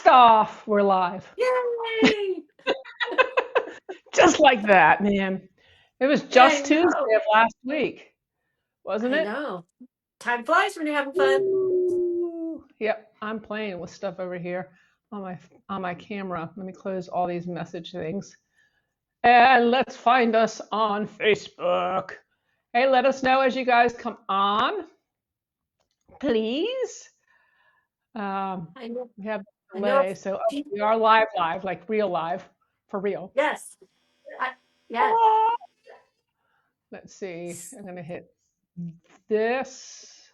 Blast off! We're live. Yay! Just like that, man. It was I just know. Tuesday of last week, wasn't I it? know. Time flies when you're having fun. Woo. Yep, I'm playing with stuff over here on my camera. Let me close all these message things. And let's find us on Facebook. Hey, let us know as you guys come on, please. I know. We have I know. delay, so we are live, like real live, for real. Yes. I, yes. Let's see. I'm gonna hit this.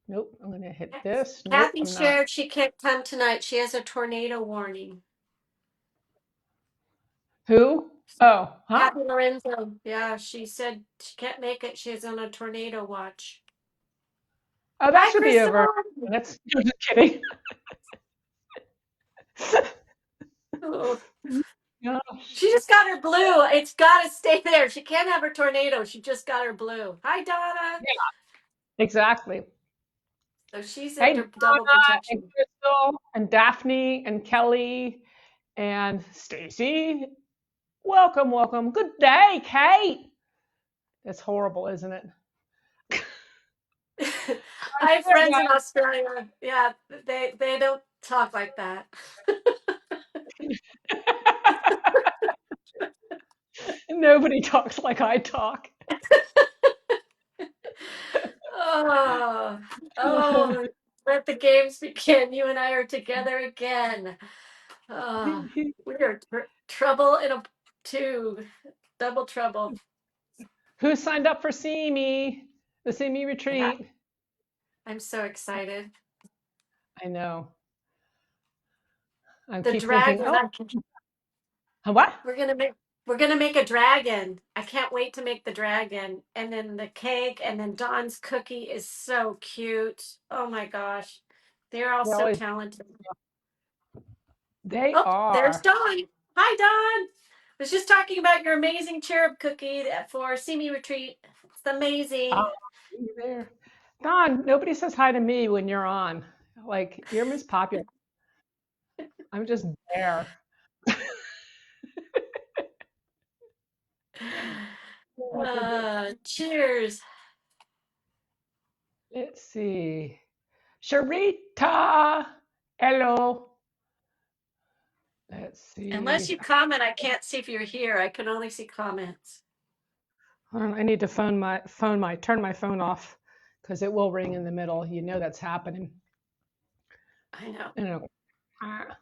Nope. I'm gonna hit this. Nope. Kathy I'm not. shared she can't come tonight. She has a tornado warning. Who? Oh, huh? Kathy Lorenzo. Yeah, she said she can't make it. She's on a tornado watch. Oh, that Hi, should be Crystal. over. That's I'm just kidding. Oh, Gosh. she just got her blue. It's got to stay there. She can't have her tornado. She just got her blue. Hi, Donna. Yeah, exactly. So she's Hey, under double Donna and protection. Crystal and Daphne and Kelly and Stacy. Welcome, welcome. Good day, Kate. That's horrible, isn't it? I I have swear, friends in Australia. Yeah, they don't talk like that. guys. Nobody talks like I talk. Oh, oh, let the games begin. You and I are together again. Oh, we are trouble in a two, double trouble. Who signed up for See Me? The See Me Yeah, retreat. I'm so excited. I know. I The keep thinking, dragon. oh, what? We're gonna make we're gonna make a dragon. I can't wait to make the dragon. And then the cake and then Dawn's cookie is so cute. Oh my gosh. They're all They so always, talented. they Oh, there's are. Dawn. Hi Dawn. Was just talking about your amazing cherub cookie for Simi Retreat. It's Oh, amazing. you there. Don, nobody says hi to me when you're on. Like, you're Miss Popular. I'm just there. Cheers. Let's see. Sharita. Hello. Let's Unless see. you comment, I can't see if you're here. I can only see comments. I need to turn my phone off because it will ring in the middle. You know that's happening. I know. You know, ah,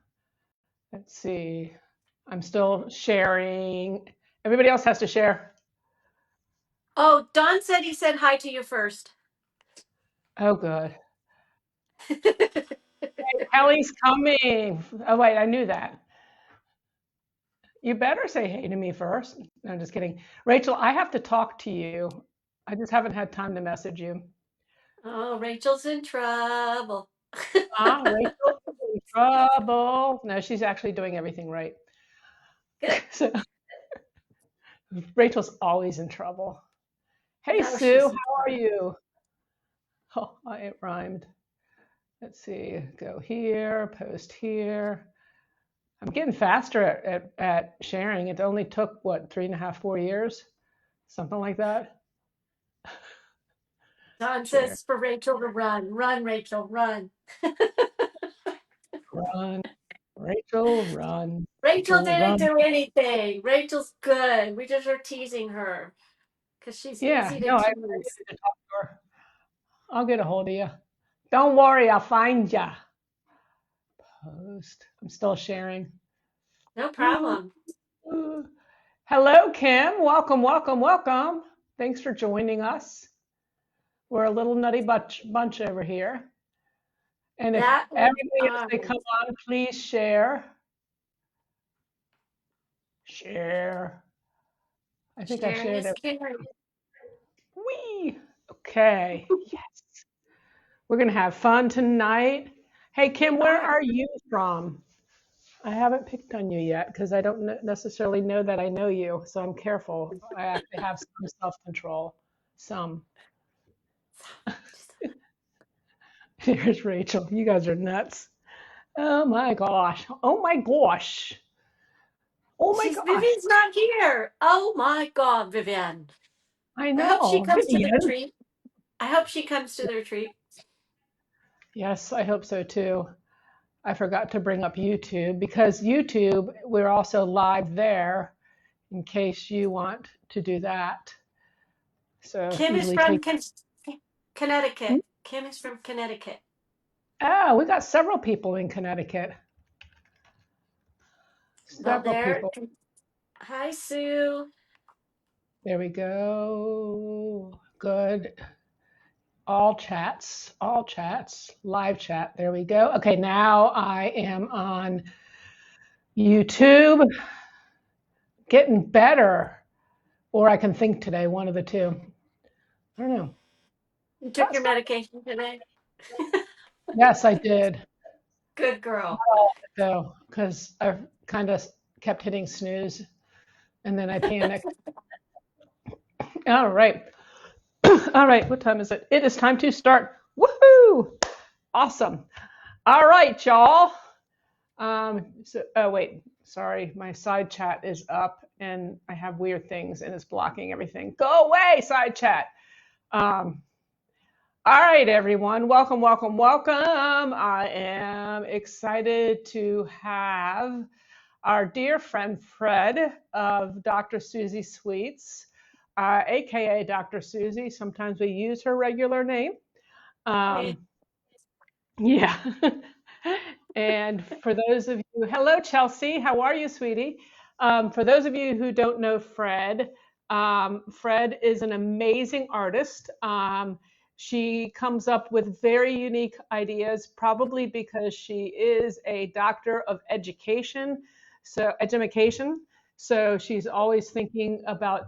let's see. I'm still sharing. Everybody else has to share. Oh, Don said he said hi to you first. Oh, good. Kelly's coming. Oh, wait, I knew that. You better say hey to me first. No, I'm just kidding. Rachel, I have to talk to you. I just haven't had time to message you. Oh, Rachel's in trouble. Ah, Rachel's in trouble. No, she's actually doing everything right. Good. So Rachel's always in trouble. Hey, No, Sue, she's in how are trouble. you? Oh, it rhymed. Let's see. Go here, post here. I'm getting faster at sharing. It only took, what, 3.5, 4 years? Something like that. Don Share. says for Rachel to run. Run, Rachel, run. Run. Rachel, run. Rachel Rachel, didn't run. do anything. Rachel's good. We just are teasing her because she's Yeah, easy to no, I tease. needed to talk to her. I'll get a hold of you. Don't worry, I'll find ya. Post. I'm still sharing. No Ooh, problem. ooh. Hello, Kim. Welcome, welcome, welcome. Thanks for joining us. We're a little nutty bunch over here. And if That we everybody else are. they come on, please share. Share. I think I Sharing shared is it. caring. Whee! Okay. Yes. We're gonna have fun tonight. Hey, We Kim, where are. are you from? I haven't picked on you yet because I don't necessarily know that I know you, so I'm careful. I have to have some self-control. Some. Here's Rachel. You guys are nuts. Oh my gosh. Oh my gosh. Oh my gosh. Vivian's not here. Oh my God, Vivian. I I hope she know. comes to the Vivian. retreat. I hope she comes to the retreat. Yes, I hope so too. I forgot to bring up YouTube because YouTube, we're also live there in case you want to do that. So Kim is usually from take. Connecticut. Kim is from Connecticut. Oh, we got several people in Connecticut. Well, Several there. people. Hi, Sue. There we go. Good. All chats, live chat. There we go. Okay, now I am on YouTube. Getting better. Or I can think today, one of the two. I don't know. You took That's your not, medication today? yes, I did. Good girl. Though, because I kind of kept hitting snooze and then I panicked. All right. All right. What time is it? It is time to start. Woohoo! Awesome. All right, y'all. Oh wait, sorry, my side chat is up and I have weird things and it's blocking everything. Go away, side chat. Um, all right, everyone, welcome, welcome, welcome. I am excited to have our dear friend Fred of Dr. Susie Sweets, aka Dr. Susie. Sometimes we use her regular name. We, Um, Yeah. And for those of you, hello, Chelsea. How are you, sweetie? For those of you who don't know Fred, Fred is an amazing artist. She comes up with very unique ideas, probably because she is a doctor of education. So she's always thinking about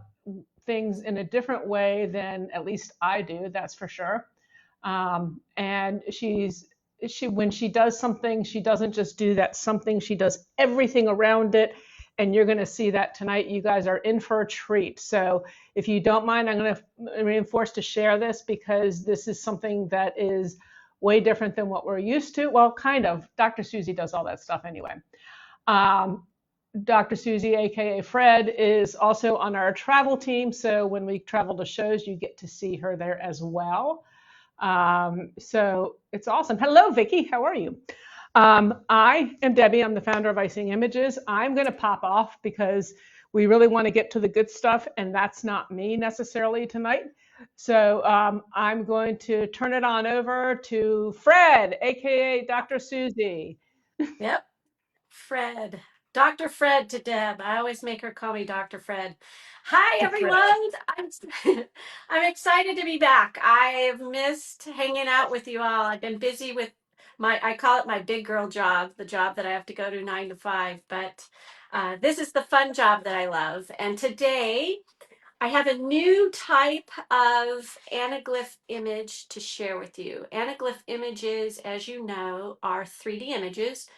things in a different way than at least I do, that's for sure. And she when she does something, she doesn't just do that something, she does everything around it. And you're going to see that tonight. You guys are in for a treat. So if you don't mind, I'm going to reinforce to share this because this is something that is way different than what we're used to. Well, kind of. Dr. Susie does all that stuff anyway. Um, Dr. Susie, aka Fred, is also on our travel team. So when we travel to shows, you get to see her there as well. So it's awesome. Hello, Vicki. How are you? I am Debbie. I'm the founder of Icing Images. I'm going to pop off because we really want to get to the good stuff, and that's not me necessarily tonight. So I'm going to turn it on over to Fred, aka Dr. Susie. yep. Fred. Dr. Fred to Deb. I always make her call me Dr. Fred. Hi, To Fred. everyone. I'm excited to be back. I've missed hanging out with you all. I've been busy with I call it my big girl job, the job that I have to go to 9 to 5. But this is the fun job that I love. And today I have a new type of anaglyph image to share with you. Anaglyph images, as you know, are 3D images.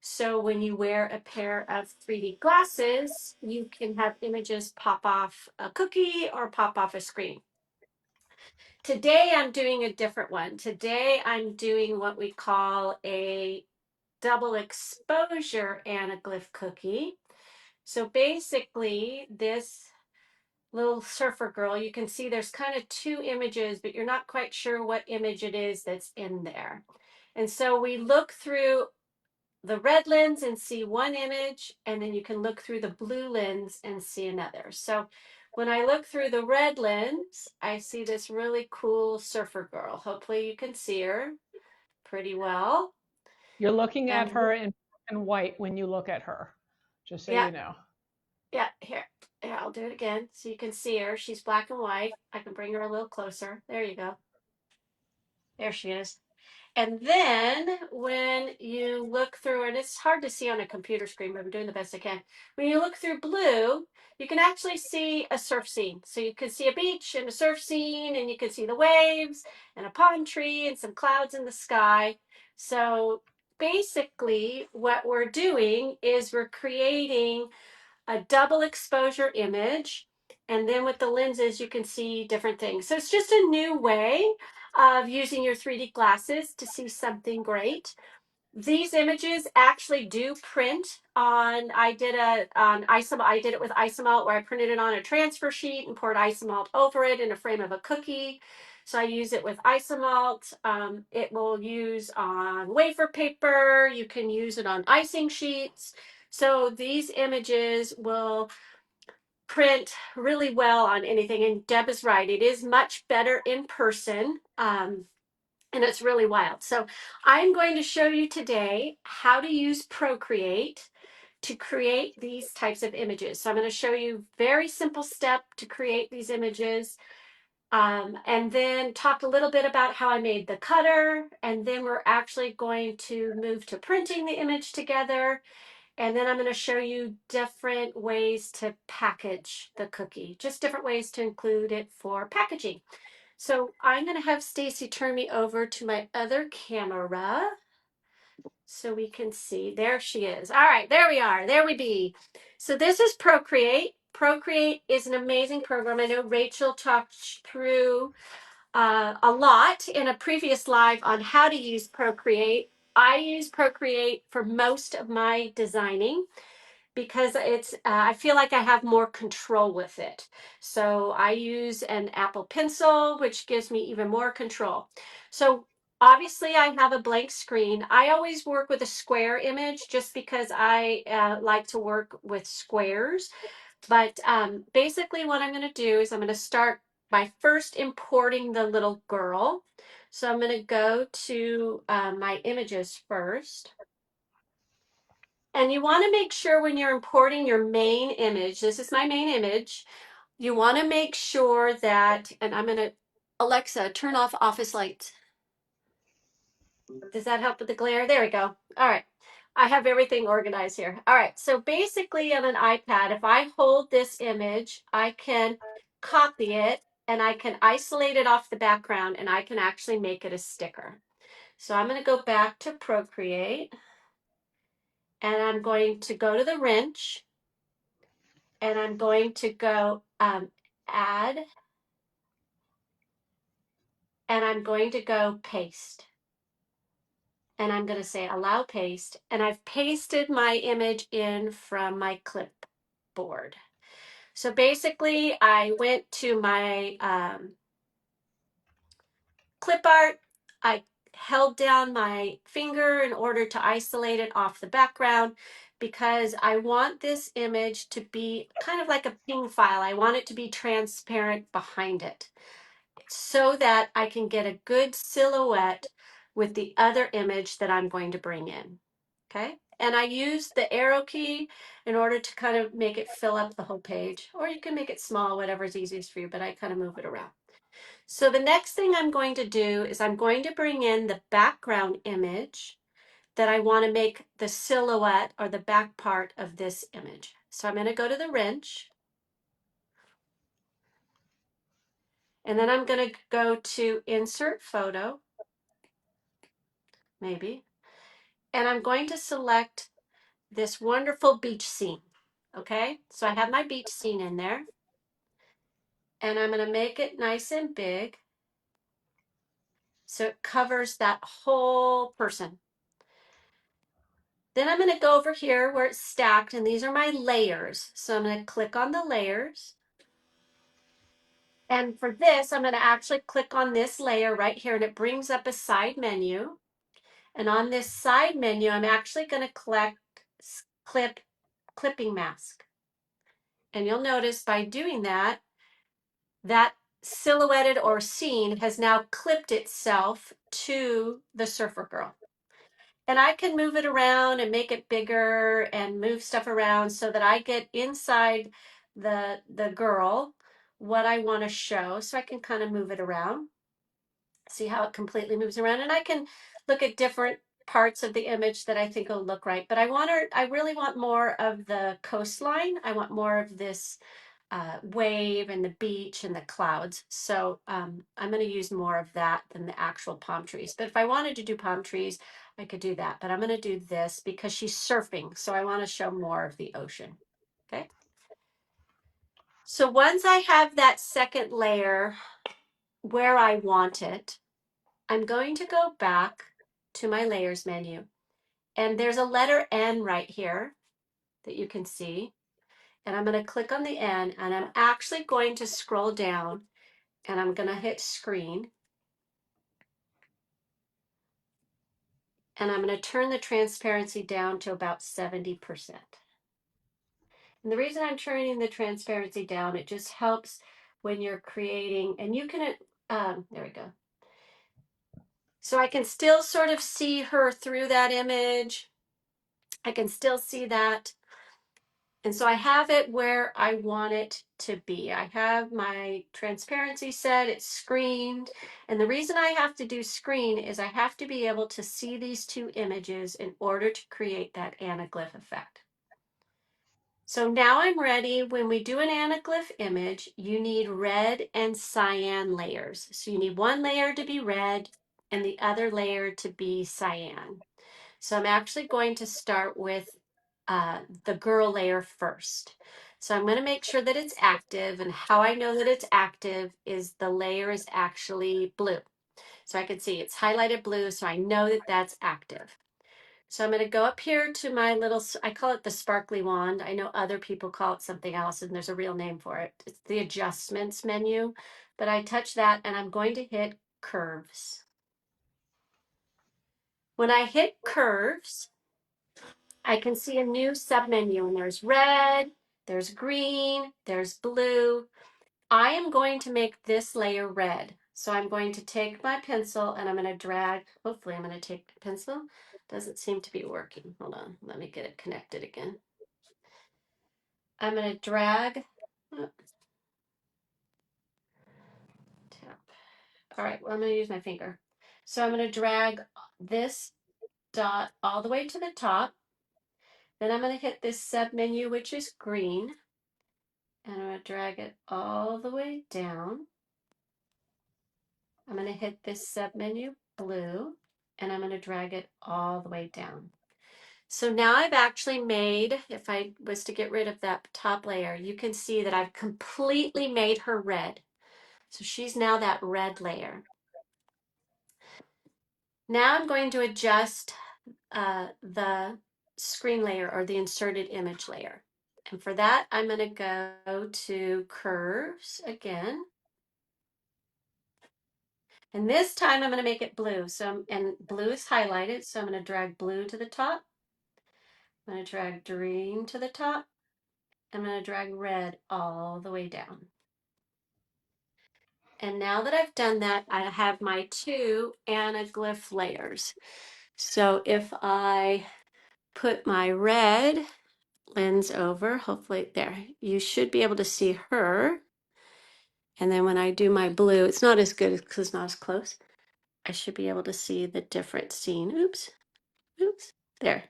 So when you wear a pair of 3D glasses, you can have images pop off a cookie or pop off a screen. Today I'm doing a different one. Today I'm doing what we call a double exposure anaglyph cookie. So basically this little surfer girl, you can see there's kind of two images, but you're not quite sure what image it is that's in there. And so we look through the red lens and see one image, and then you can look through the blue lens and see another. So when I look through the red lens, I see this really cool surfer girl. Hopefully you can see her pretty well. You're looking at And her in white when you look at her, just so yeah, you know. yeah, here, I'll do it again so you can see her. She's black and white. I can bring her a little closer. There you go. There she is. And then when you look through, and it's hard to see on a computer screen, but I'm doing the best I can. When you look through blue, you can actually see a surf scene. So you can see a beach and a surf scene, and you can see the waves and a palm tree and some clouds in the sky. So basically, what we're doing is we're creating a double exposure image. And then with the lenses, you can see different things. So it's just a new way of using your 3D glasses to see something great. These images actually do print on, I did it with Isomalt where I printed it on a transfer sheet and poured Isomalt over it in a frame of a cookie. So I use it with Isomalt. It will use on wafer paper. You can use it on icing sheets. So these images will print really well on anything. And Deb is right. It is much better in person. And it's really wild. So I'm going to show you today how to use Procreate to create these types of images. So I'm going to show you very simple step to create these images, and then talk a little bit about how I made the cutter, and then we're actually going to move to printing the image together, and then I'm going to show you different ways to package the cookie, just different ways to include it for packaging. So I'm going to have Stacy turn me over to my other camera so we can see. There she is. All right, there we are. There we be. So this is Procreate. Procreate is an amazing program. I know Rachel talked through a lot in a previous live on how to use Procreate. I use Procreate for most of my designing because it's I feel like I have more control with it. So I use an Apple Pencil, which gives me even more control. So obviously I have a blank screen. I always work with a square image just because I like to work with squares. But basically what I'm going to do is I'm going to start by first importing the little girl. So I'm going to go to my images first. And you want to make sure when you're importing your main image, this is my main image, you want to make sure that, and I'm going to, Alexa, turn off office lights. Does that help with the glare? There we go. All right. I have everything organized here. All right. So basically on an iPad, if I hold this image, I can copy it and I can isolate it off the background and I can actually make it a sticker. So I'm going to go back to Procreate and I'm going to go to the wrench and I'm going to go add, and I'm going to go paste. And I'm going to say allow paste. And I've pasted my image in from my clipboard. So basically, I went to my clip art. I held down my finger in order to isolate it off the background because I want this image to be kind of like a ping file. I want it to be transparent behind it, so that I can get a good silhouette with the other image that I'm going to bring in. Okay. And I use the arrow key in order to kind of make it fill up the whole page, or you can make it small, whatever's easiest for you, but I kind of move it around. So the next thing I'm going to do is I'm going to bring in the background image that I want to make the silhouette or the back part of this image. So I'm going to go to the wrench. And then I'm going to go to insert photo, maybe. And I'm going to select this wonderful beach scene. Okay, so I have my beach scene in there. And I'm going to make it nice and big so it covers that whole person. Then I'm going to go over here where it's stacked, and these are my layers. So I'm going to click on the layers. And for this, I'm going to actually click on this layer right here, and it brings up a side menu. And on this side menu, I'm actually going to clipping mask. And you'll notice by doing that, that silhouetted or scene has now clipped itself to the surfer girl. And I can move it around and make it bigger and move stuff around so that I get inside the girl what I want to show. So I can kind of move it around. See how it completely moves around. And I can look at different parts of the image that I think will look right. But I really want more of the coastline. I want more of this wave and the beach and the clouds. So I'm going to use more of that than the actual palm trees. But if I wanted to do palm trees, I could do that. But I'm going to do this because she's surfing. So I want to show more of the ocean. Okay. So once I have that second layer where I want it, I'm going to go back to my layers menu. And there's a letter N right here that you can see. And I'm going to click on the N, and I'm actually going to scroll down, and I'm going to hit screen. And I'm going to turn the transparency down to about 70%. And the reason I'm turning the transparency down, it just helps when you're creating, and you can, there we go. So I can still sort of see her through that image. I can still see that. And so I have it where I want it to be. I have my transparency set, it's screened. And the reason I have to do screen is I have to be able to see these two images in order to create that anaglyph effect. So now I'm ready. When we do an anaglyph image, you need red and cyan layers. So you need one layer to be red and the other layer to be cyan. So I'm actually going to start with the girl layer first. So I'm going to make sure that it's active, and how I know that it's active is the layer is actually blue. So I can see it's highlighted blue, so I know that that's active. So I'm going to go up here to my little, I call it the sparkly wand. I know other people call it something else, and there's a real name for it. It's the adjustments menu, but I touch that and I'm going to hit curves. When I hit curves, I can see a new submenu, and there's red, there's green, there's blue. I am going to make this layer red. So I'm going to take my pencil and I'm going to drag, hopefully I'm going to take the pencil. Doesn't seem to be working. Hold on, let me get it connected again. I'm going to drag, tap. All right, well, I'm going to use my finger. So I'm going to drag this dot all the way to the top. Then I'm going to hit this submenu, which is green. And I'm going to drag it all the way down. I'm going to hit this submenu, blue, and I'm going to drag it all the way down. So now I've actually made, if I was to get rid of that top layer, you can see that I've completely made her red. So she's now that red layer. Now I'm going to adjust the screen layer or the inserted image layer. And for that, I'm going to go to curves again. And this time I'm going to make it blue. So, and blue is highlighted. So I'm going to drag blue to the top. I'm going to drag green to the top. I'm going to drag red all the way down. And now that I've done that, I have my two anaglyph layers. So if I put my red lens over, hopefully there, you should be able to see her. And then when I do my blue, it's not as good because it's not as close. I should be able to see the different scene. Oops, oops, there.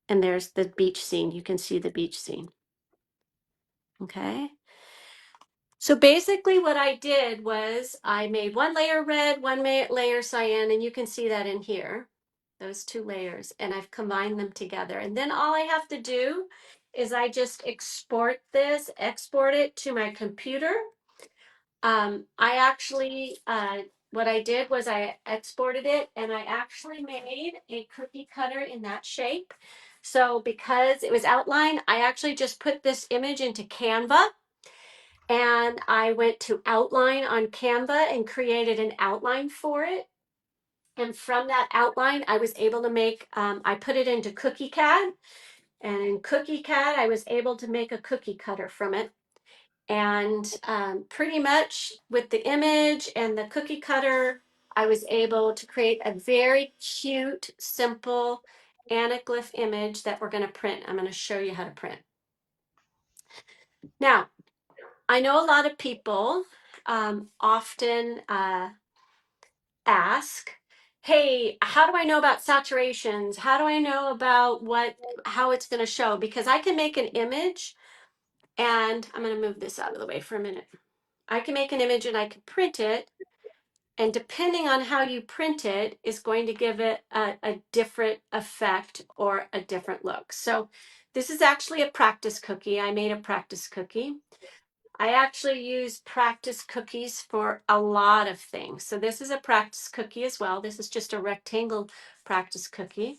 And there's the beach scene. You can see the beach scene. Okay. So basically what I did was I made one layer red, one layer cyan, and you can see that in here, those two layers, and I've combined them together. And then all I have to do is I just export it to my computer. I actually, what I did was I exported it and I actually made a cookie cutter in that shape. So because it was outlined, I actually just put this image into Canva. And I went to outline on Canva and created an outline for it. And from that outline, I was able to make, I put it into CookieCAD. And in CookieCAD, I was able to make a cookie cutter from it. And pretty much with the image and the cookie cutter, I was able to create a very cute, simple anaglyph image that we're going to print. I'm going to show you how to print. Now, I know a lot of people often ask, hey, how do I know about saturations? How do I know about how it's going to show? Because I can make an image, and I'm going to move this out of the way for a minute. I can make an image and I can print it, and depending on how you print it is going to give it a different effect or a different look. So this is actually a practice cookie. I made a practice cookie. I actually use practice cookies for a lot of things. So this is a practice cookie as well. This is just a rectangle practice cookie.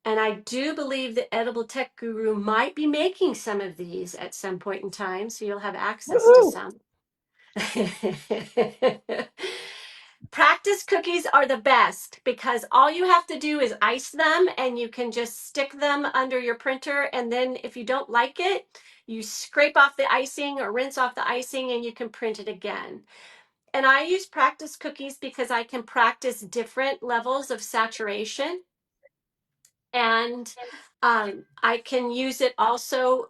And I do believe that Edible Tech Guru might be making some of these at some point in time, so you'll have access to Woohoo! some. Practice cookies are the best because all you have to do is ice them and you can just stick them under your printer. And then if you don't like it, you scrape off the icing or rinse off the icing and you can print it again. And I use practice cookies because I can practice different levels of saturation. And I can use it also.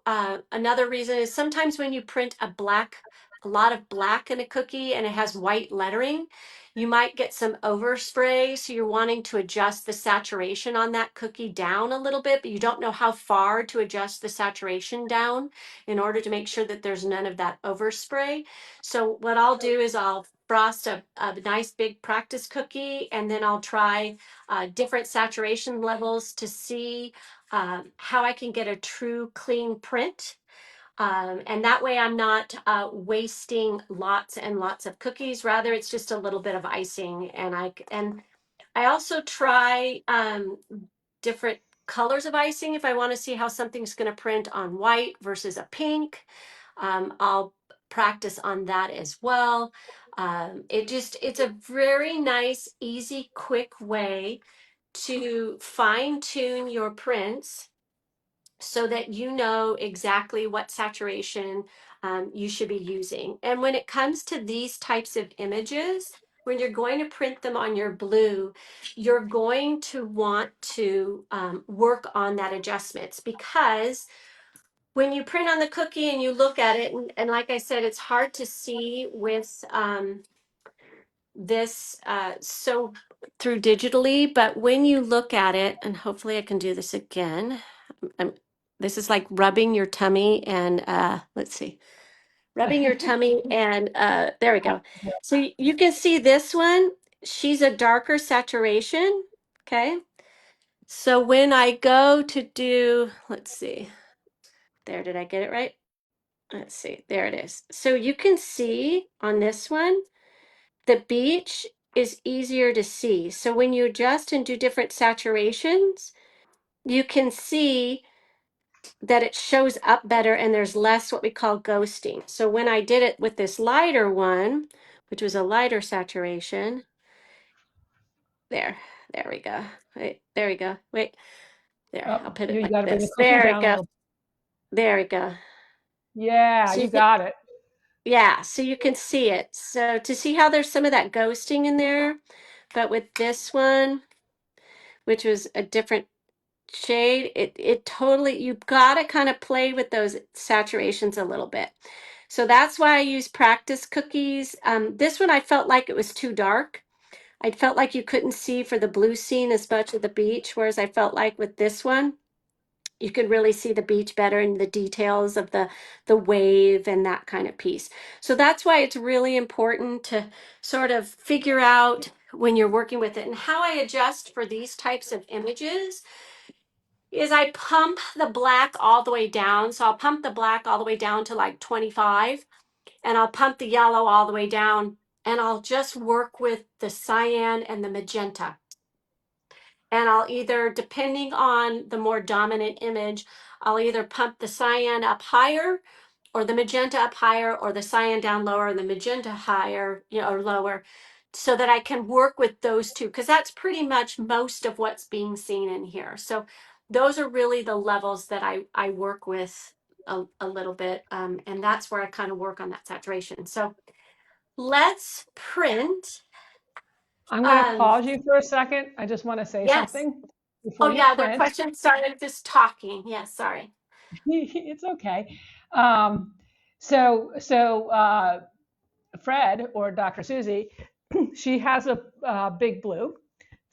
Another reason is sometimes when you print a lot of black in a cookie and it has white lettering, you might get some overspray. So you're wanting to adjust the saturation on that cookie down a little bit, but you don't know how far to adjust the saturation down in order to make sure that there's none of that overspray. So what I'll do is I'll frost a nice big practice cookie and then I'll try different saturation levels to see how I can get a true clean print. And that way I'm not wasting lots and lots of cookies. Rather, it's just a little bit of icing. And I also try different colors of icing if I want to see how something's going to print on white versus a pink. I'll practice on that as well. It's a very nice, easy, quick way to fine tune your prints so that you know exactly what saturation you should be using. And when it comes to these types of images, when you're going to print them on your blue, you're going to want to work on that adjustments because when you print on the cookie and you look at it, and like I said, it's hard to see with this so through digitally, but when you look at it, and hopefully I can do this again. I'm, this is like rubbing your tummy and let's see, rubbing your tummy and there we go. So you can see this one, she's a darker saturation, okay? So when I go to do, let's see, there, did I get it right? Let's see, there it is. So you can see on this one, the beach is easier to see. So when you adjust and do different saturations, you can see that it shows up better and there's less what we call ghosting. So when I did it with this lighter one, which was a lighter saturation, there we go. Wait, there we go. Wait, there, Oh, I'll put it you like got to bring the this. cookie There we down a go. little. There we go. Yeah, So you you can, got it. yeah, so you can see it. So to see how there's some of that ghosting in there, but with this one, which was a different shade, it totally, you've got to kind of play with those saturations a little bit. So that's why I use practice cookies. This one I felt like it was too dark. I felt like you couldn't see for the blue scene as much of the beach, whereas I felt like with this one you could really see the beach better and the details of the wave and that kind of piece. So that's why it's really important to sort of figure out when you're working with it. And how I adjust for these types of images is I pump the black all the way down. So I'll pump the black all the way down to like 25, and I'll pump the yellow all the way down, and I'll just work with the cyan and the magenta. And I'll either, depending on the more dominant image, I'll either pump the cyan up higher or the magenta up higher, or the cyan down lower and the magenta higher, or lower, so that I can work with those two, because that's pretty much most of what's being seen in here. So those are really the levels that I work with a little bit, and that's where I kind of work on that saturation. So let's print. I'm going to Um, pause you for a second. I just want to say yes. something Oh before you yeah, their print. questions started just talking. Yes, sorry. It's okay. Um, so Fred or Dr. Susie, she has a big blue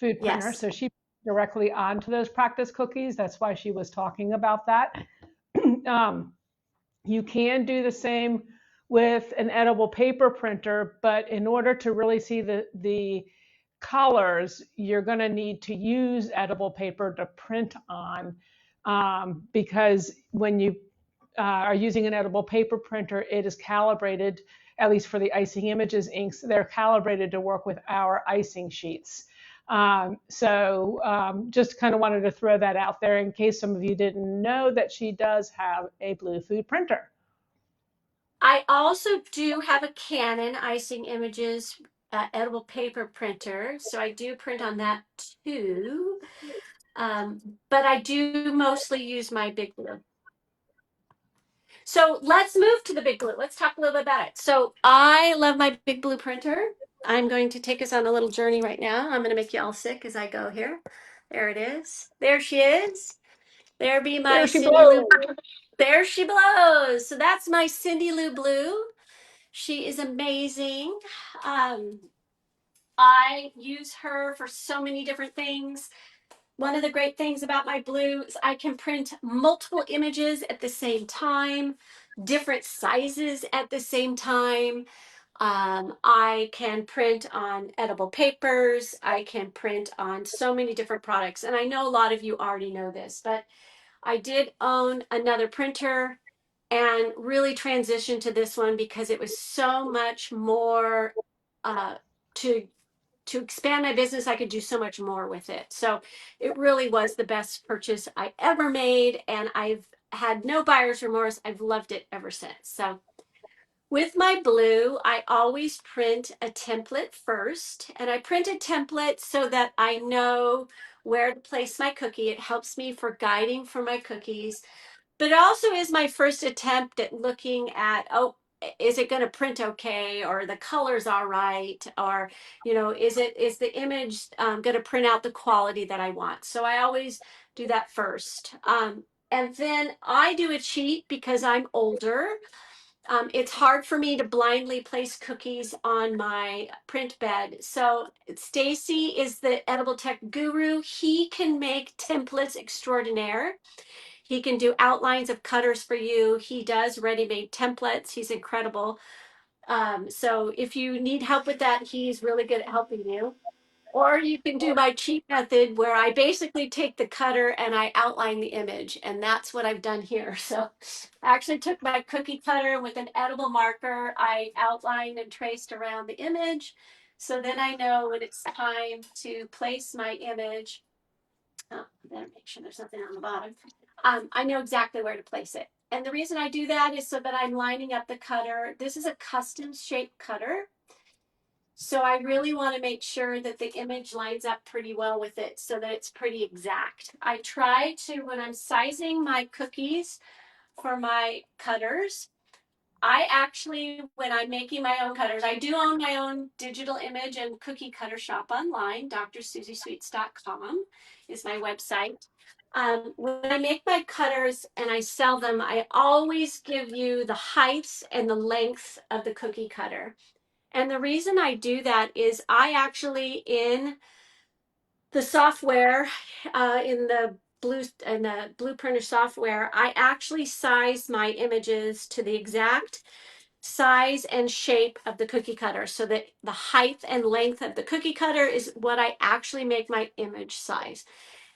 food printer, Yes. so she directly onto those practice cookies. That's why she was talking about that. um, you can do the same with an edible paper printer, but in order to really see the colors, you're going to need to use edible paper to print on, because when you are using an edible paper printer, it is calibrated, at least for the Icing Images inks, they're calibrated to work with our icing sheets. Just kind of wanted to throw that out there in case some of you didn't know that she does have a blue food printer. I also do have a Canon Icing Images edible paper printer, so I do print on that too. But I do mostly use my Big Blue. So let's move to the Big Blue. Let's talk a little bit about it. So I love my Big Blue printer. I'm going to take us on a little journey right now. I'm going to make you all sick as I go here. There it is. There she is. There be my There she Cindy blows. Lou. There she blows. So that's my Cindy Lou Blue. She is amazing. Um, I use her for so many different things. One of the great things about my blue is I can print multiple images at the same time, different sizes at the same time. I can print on edible papers. I can print on so many different products. And I know a lot of you already know this, but I did own another printer and really transitioned to this one because it was so much more uh, to expand my business. I could do so much more with it. So it really was the best purchase I ever made, and I've had no buyer's remorse. I've loved it ever since. So with my blue, I always print a template first, and I print a template so that I know where to place my cookie. It helps me for guiding for my cookies, but it also is my first attempt at looking at, oh, is it going to print okay, or the colors all right, or is the image going to print out the quality that I want? So I always do that first, and then I do a cheat because I'm older. It's hard for me to blindly place cookies on my print bed. So Stacy is the edible tech guru. He can make templates extraordinaire. He can do outlines of cutters for you. He does ready-made templates. He's incredible. So if you need help with that, he's really good at helping you. Or you can do my cheat method where I basically take the cutter and I outline the image. And that's what I've done here. So I actually took my cookie cutter with an edible marker. I outlined and traced around the image. So then I know when it's time to place my image. Oh, I better make sure there's nothing on the bottom. I know exactly where to place it. And the reason I do that is so that I'm lining up the cutter. This is a custom shaped cutter. So I really want to make sure that the image lines up pretty well with it so that it's pretty exact. I try to, when I'm sizing my cookies for my cutters, I actually, when I'm making my own cutters, I do own my own digital image and cookie cutter shop online. drsusiesweets.com is my website. When I make my cutters and I sell them, I always give you the heights and the length of the cookie cutter. And the reason I do that is I actually, in the software, in the blue printer software, I actually size my images to the exact size and shape of the cookie cutter so that the height and length of the cookie cutter is what I actually make my image size.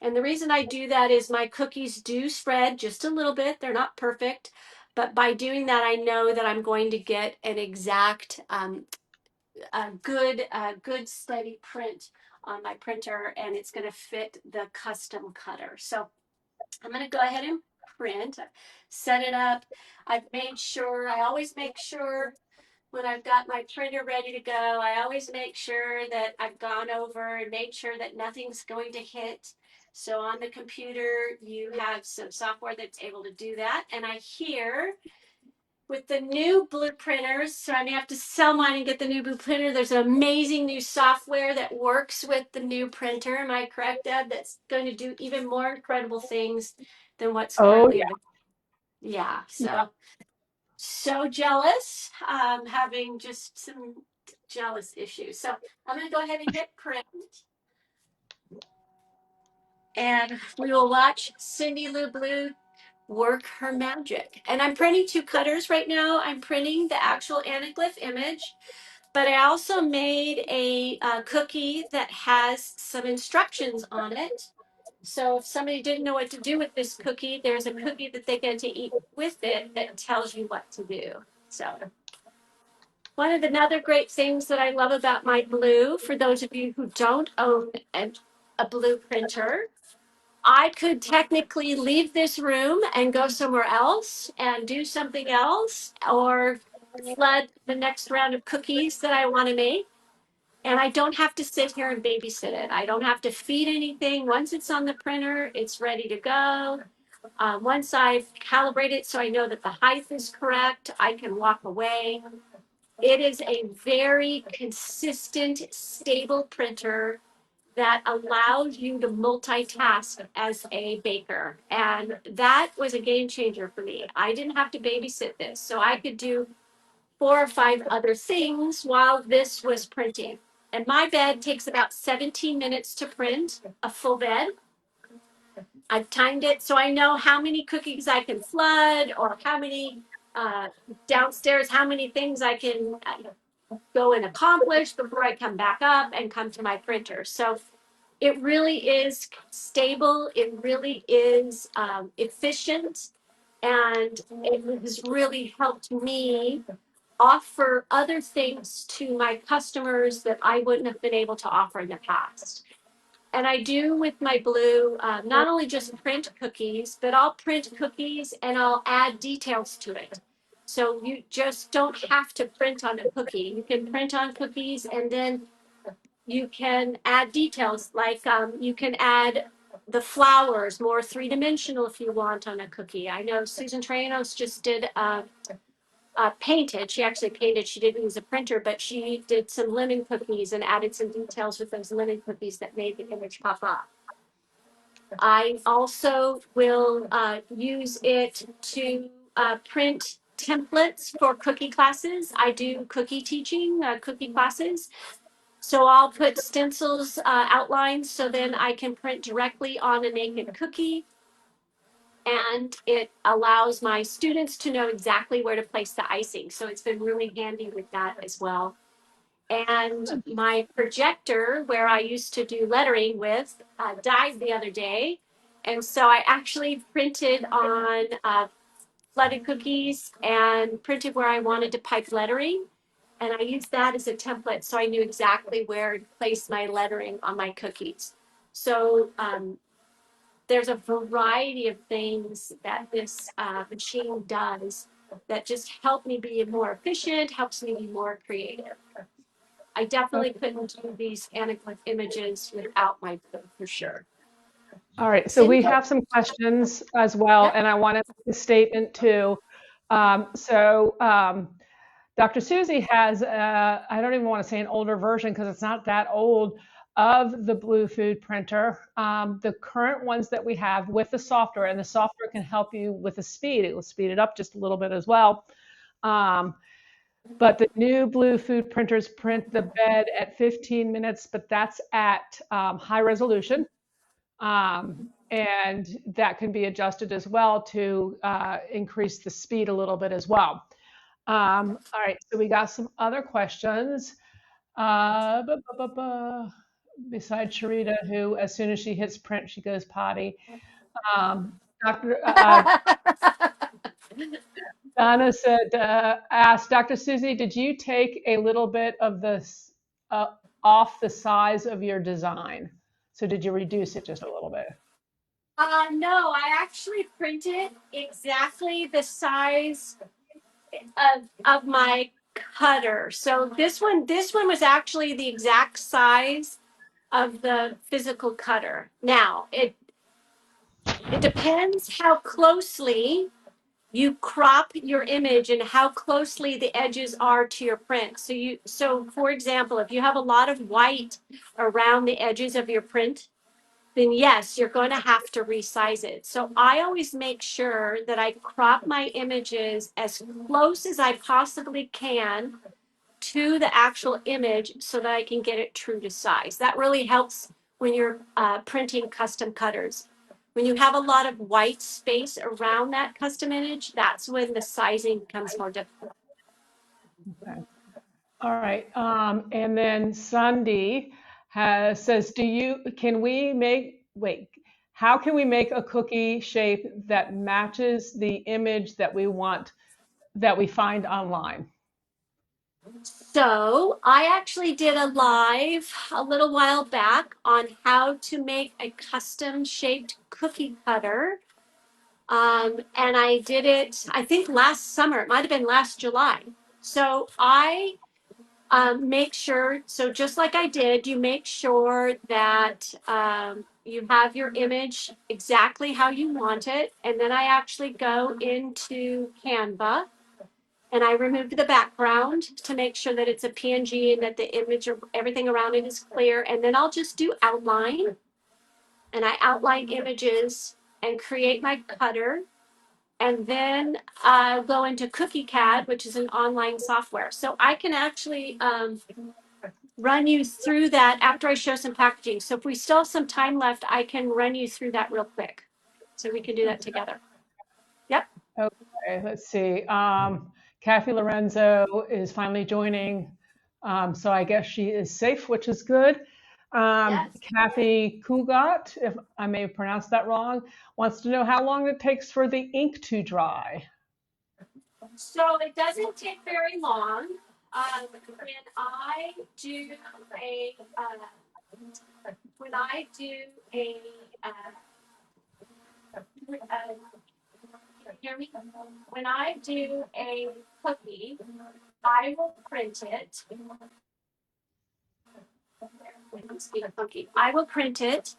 And the reason I do that is my cookies do spread just a little bit. They're not perfect, but by doing that, I know that I'm going to get an exact, good steady print on my printer, and it's going to fit the custom cutter. So I'm going to go ahead and print, set it up. I always make sure when I've got my printer ready to go, I always make sure that I've gone over and made sure that nothing's going to hit. So on the computer, you have some software that's able to do that. And I hear with the new blue printers, so I may have to sell mine and get the new blue printer. There's an amazing new software that works with the new printer. Am I correct, Deb? That's going to do even more incredible things than what's Oh, currently available. Yeah, yeah. so jealous, having just some jealous issues. So I'm going to go ahead and hit print, and we will watch Cindy Lou Blue work her magic. And I'm printing two cutters right now. I'm printing the actual Anaglyph image, but I also made a cookie that has some instructions on it. So if somebody didn't know what to do with this cookie, there's a cookie that they get to eat with it that tells you what to do. So One of the other great things that I love about my blue, for those of you who don't own a blue printer, I could technically leave this room and go somewhere else and do something else, or flood the next round of cookies that I want to make. And I don't have to sit here and babysit it. I don't have to feed anything. Once it's on the printer, it's ready to go. Once I've calibrated it so I know that the height is correct, I can walk away. It is a very consistent, stable printer that allows you to multitask as a baker. And that was a game changer for me. I didn't have to babysit this. So I could do 4 or 5 other things while this was printing. And my bed takes about 17 minutes to print, a full bed. I've timed it so I know how many cookies I can flood, or how many downstairs, how many things I can go and accomplish before I come back up and come to my printer. So it really is stable. It really is efficient. And it has really helped me offer other things to my customers that I wouldn't have been able to offer in the past. And I do with my blue, not only just print cookies, but I'll print cookies and I'll add details to it. So you just don't have to print on a cookie. You can print on cookies and then you can add details, like you can add the flowers more three-dimensional if you want on a cookie. I know Susan Tranos just did painted. She actually painted. She didn't use a printer, but she did some lemon cookies and added some details with those lemon cookies that made the image pop up. I also will use it to print templates for cookie classes. I do cookie teaching, cookie classes. So I'll put stencils, outlines, so then I can print directly on a naked cookie. And it allows my students to know exactly where to place the icing. So it's been really handy with that as well. And my projector, where I used to do lettering with, died the other day. And so I actually printed on flooded cookies and printed where I wanted to pipe lettering. And I used that as a template so I knew exactly where to place my lettering on my cookies. So there's a variety of things that this machine does that just help me be more efficient, helps me be more creative. I definitely couldn't do these Anaglyph images without my book, for sure. All right, so we Cindy? have some questions as well, Yep. and I want to make a statement too. Dr. Susie has, I don't even want to say an older version because it's not that old, of the Blue Food printer. The current ones that we have with the software, and the software can help you with the speed. It will speed it up just a little bit as well. But the new Blue Food printers print the bed at 15 minutes, but that's at high resolution. And that can be adjusted as well to increase the speed a little bit as well. All right, so we got some other questions. Besides Sharita, who as soon as she hits print, she goes potty. Dr. Donna said, asked Dr. Susie, did you take a little bit of this off the size of your design? So did you reduce it just a little bit? No, I actually printed exactly the size of my cutter. So this one was actually the exact size of the physical cutter. Now, it depends how closely you crop your image and how closely the edges are to your print. So for example, if you have a lot of white around the edges of your print, then yes, you're going to have to resize it. So I always make sure that I crop my images as close as I possibly can to the actual image so that I can get it true to size. That really helps when you're printing custom cutters. When you have a lot of white space around that custom image, that's when the sizing becomes more difficult. Okay. All right. And then Sandy says, how can we make a cookie shape that matches the image that we want, that we find online? So I actually did a live a little while back on how to make a custom shaped cookie cutter. And I did it, I think last summer, it might have been last July. So I make sure, so just like I did, you make sure that you have your image exactly how you want it. And then I actually go into Canva and I remove the background to make sure that it's a PNG and that the image or everything around it is clear. And then I'll just do outline and I outline images and create my cutter. And then I go into Cookie CAD, which is an online software. So I can actually run you through that after I show some packaging. So if we still have some time left, I can run you through that real quick. So we can do that together. Yep. Okay, let's see. Kathy Lorenzo is finally joining. So I guess she is safe, which is good. Yes. Kathy Kugat, if I may have pronounced that wrong, wants to know how long it takes for the ink to dry. So it doesn't take very long. When I do a when I do a can you hear me? When I do a cookie, I will print it. I will print it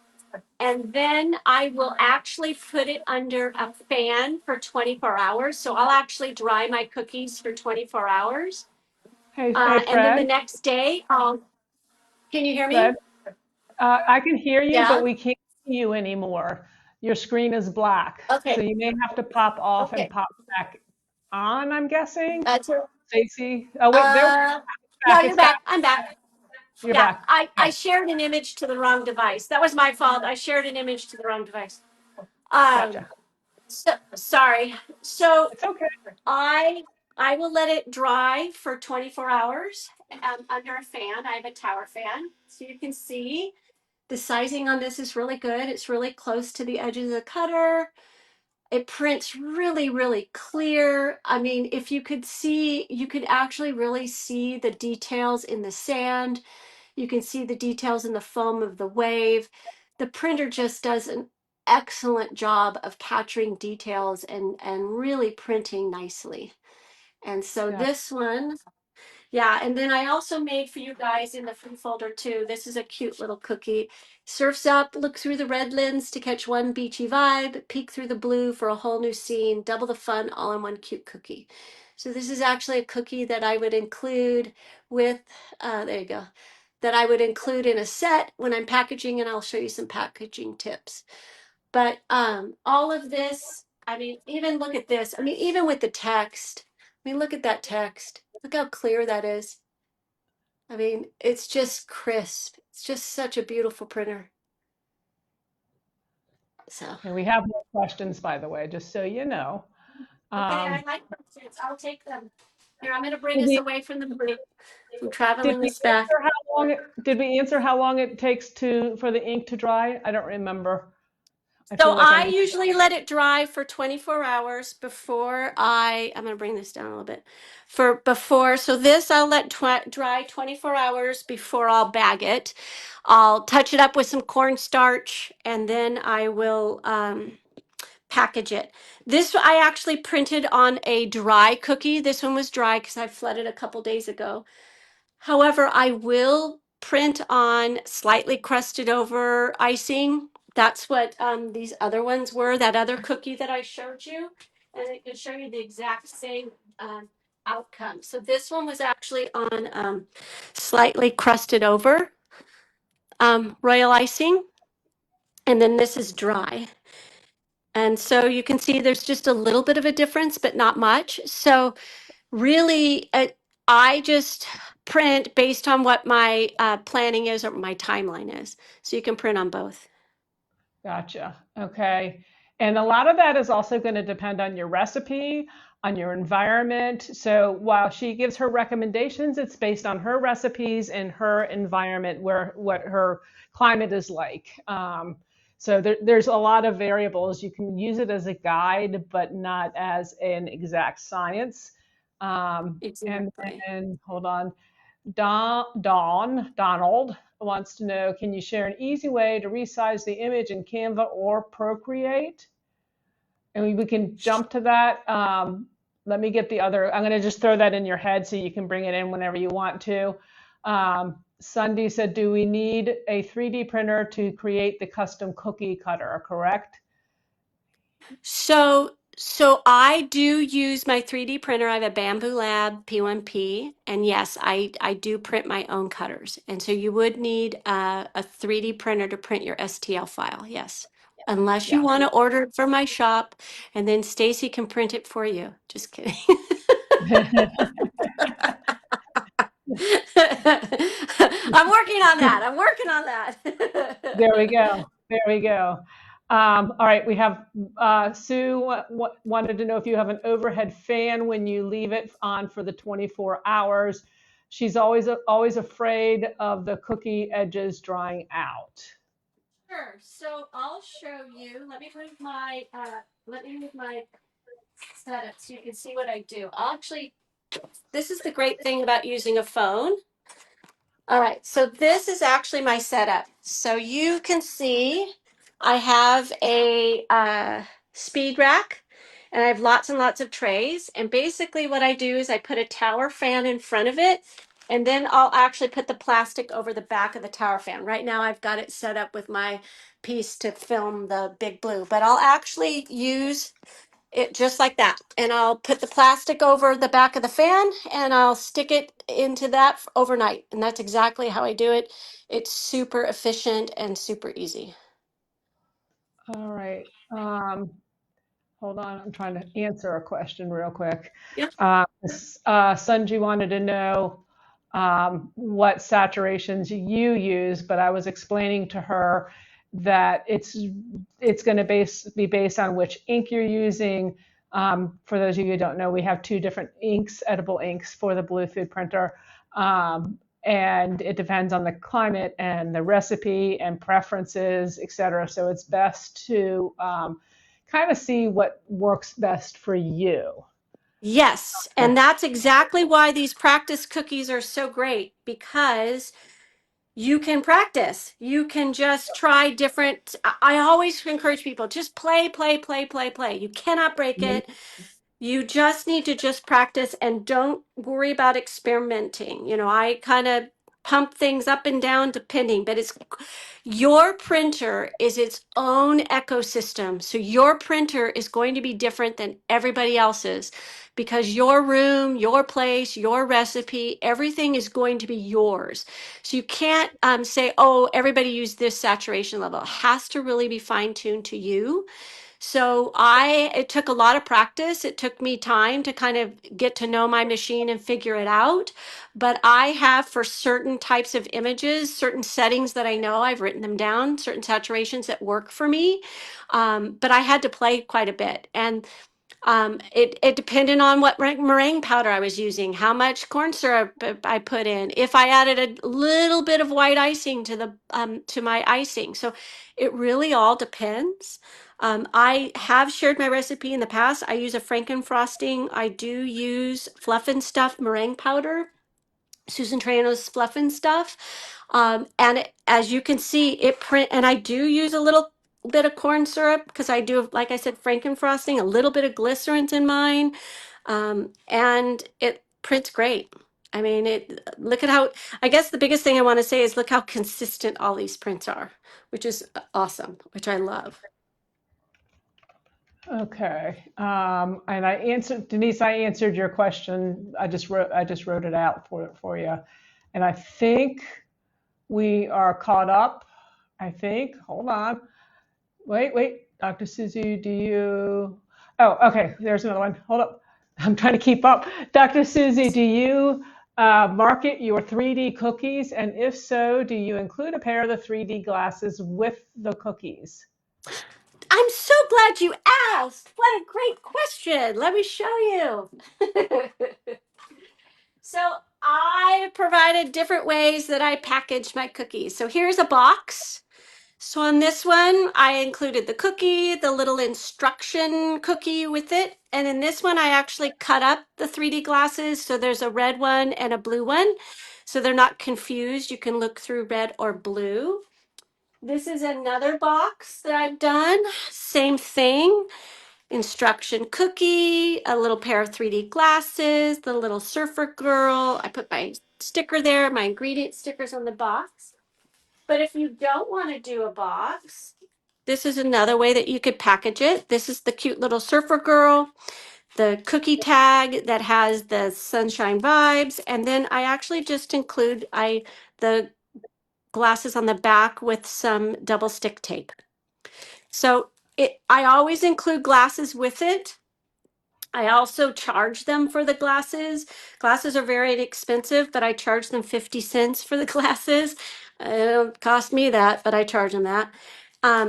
and then I will actually put it under a fan for 24 hours. So I'll actually dry my cookies for 24 hours. Hey, And then the Fred. next day, can you hear me? Fred, I can hear you, but Yeah. we can't see you anymore. Your screen is black, so Okay. you may have to pop off and Okay. pop back on, I'm guessing. That's it. Stacy. Oh, wait, there, Uh, it's no, back. you're It's back. back. I'm back. You're Yeah. back. I Okay, shared an image to the wrong device. That was my fault. I shared an image to the wrong device. Um, gotcha. so sorry. So It's okay. I I will let it dry for 24 hours under a fan. I have a tower fan, so you can see the sizing on this is really good. It's really close to the edges of the cutter. It prints really, really clear. I mean, if you could see, you could actually really see the details in the sand. You can see the details in the foam of the wave. The printer just does an excellent job of capturing details and really printing nicely. And so Yeah. this one, yeah, and then I also made for you guys in the food folder too. This is a cute little cookie. Surfs up, look through the red lens to catch one beachy vibe, peek through the blue for a whole new scene, double the fun all in one cute cookie. So this is actually a cookie that I would include with, there you go, that I would include in a set when I'm packaging, and I'll show you some packaging tips. But all of this, I mean, even look at this. I mean, even with the text, I mean, look at that text. Look how clear that is. I mean, it's just crisp. It's just such a beautiful printer. So, Okay, we have more questions, by the way, just so you know. okay, I Um, like questions. I'll take them. Here, I'm going to bring did us we away from the break. From did traveling we this back. answer how long did we answer how long it takes to for the ink to dry? I don't remember. I So feel like I I missed. usually let it dry for 24 hours before I'm going to bring this down a little bit. So this I'll let dry 24 hours before I'll bag it. I'll touch it up with some cornstarch and then I will package it. This I actually printed on a dry cookie. This one was dry because I flooded a couple days ago. However, I will print on slightly crusted over icing. That's what these other ones were, that other cookie that I showed you. And it can show you the exact same outcome. So this one was actually on slightly crusted over royal icing. And then this is dry. And so you can see there's just a little bit of a difference, but not much. So really, I just print based on what my planning is or my timeline is. So you can print on both. Gotcha. Okay. And a lot of that is also going to depend on your recipe, on your environment. So while she gives her recommendations, it's based on her recipes and her environment, where what her climate is like. So there's a lot of variables. You can use it as a guide, but not as an exact science. And Exactly. then, hold on, Donald wants to know, can you share an easy way to resize the image in Canva or Procreate? And we can jump to that. Let me get the other, I'm going to just throw that in your head so you can bring it in whenever you want to. Sunday said, do we need a 3D printer to create the custom cookie cutter, correct? So I do use my 3D printer. I have a Bamboo Lab P1P, and yes, I do print my own cutters. And so you would need a 3D printer to print your STL file, yes. Unless you Yeah. want to order it from my shop, and then Stacy can print it for you. Just kidding. I'm working on that. I'm working on There we that. go. There we go. All right, we have Sue wanted to know if you have an overhead fan when you leave it on for the 24 hours. She's always afraid of the cookie edges drying out. Sure. So I'll show you. Let me move my setup so you can see what I do. I'll actually, this is the great thing about using a phone. All right, so this is actually my setup. So you can see I have a speed rack, and I have lots and lots of trays. And basically what I do is I put a tower fan in front of it, and then I'll actually put the plastic over the back of the tower fan. Right now I've got it set up with my piece to film the big blue, but I'll actually use it just like that. And I'll put the plastic over the back of the fan and I'll stick it into that overnight. And that's exactly how I do it. It's super efficient and super easy. All right. Hold on, I'm trying to answer a question real quick. Yep. Sunji wanted to know what saturations you use, but I was explaining to her that it's going to be based on which ink you're using. For those of you who don't know, we have two different inks, edible inks for the Blue Food printer. And it depends on the climate and the recipe and preferences, et cetera. So it's best to kind of see what works best for you. Yes. And that's exactly why these practice cookies are so great because you can practice. You can just try different. I always encourage people just play, play, play, play, play. You cannot break it. You just need to just practice and don't worry about experimenting. You know, I kind of pump things up and down depending, but it's your printer is its own ecosystem. So your printer is going to be different than everybody else's because your room, your place, your recipe, everything is going to be yours. So you can't say, oh, everybody use this saturation level. It has to really be fine tuned to you. So it took a lot of practice. It took me time to kind of get to know my machine and figure it out. But I have for certain types of images, certain settings that I know, I've written them down, certain saturations that work for me. But I had to play quite a bit. And it depended on what meringue powder I was using, how much corn syrup I put in, if I added a little bit of white icing to the to my icing. So it really all depends. I have shared my recipe in the past. I use a Franken frosting. I do use Fluff and Stuff meringue powder. Susan Trano's Fluff and Stuff. As you can see, it print, and I do use a little bit of corn syrup because I do, like I said, Franken frosting, a little bit of glycerins in mine, and it prints great. I mean, look at how, I guess the biggest thing I want to say is look how consistent all these prints are, which is awesome, which I love. Okay. And I answered, Denise, I answered your question. I just wrote it out for you. And I think we are caught up. I think. Hold on. Wait. Dr. Susie, do you? Oh, okay. There's another one. Hold up. I'm trying to keep up. Dr. Susie, do you market your 3D cookies? And if so, do you include a pair of the 3D glasses with the cookies? I'm so glad you asked. What a great question. Let me show you. So I provided different ways that I package my cookies. So here's a box. So on this one, I included the cookie, the little instruction cookie with it. And in this one, I actually cut up the 3D glasses. So there's a red one and a blue one. So they're not confused. You can look through red or blue. This is another box that I've done. Same thing. Instruction cookie, a little pair of 3D glasses, the little surfer girl. I put my sticker there, my ingredient stickers on the box. But if you don't want to do a box, this is another way that you could package it. This is the cute little surfer girl, the cookie tag that has the sunshine vibes, and then I actually just include the glasses on the back with some double stick tape. So I always include glasses with it. I also charge them for the glasses. Glasses are very expensive, but I charge them 50 cents for the glasses. It don't cost me that, but I charge them that.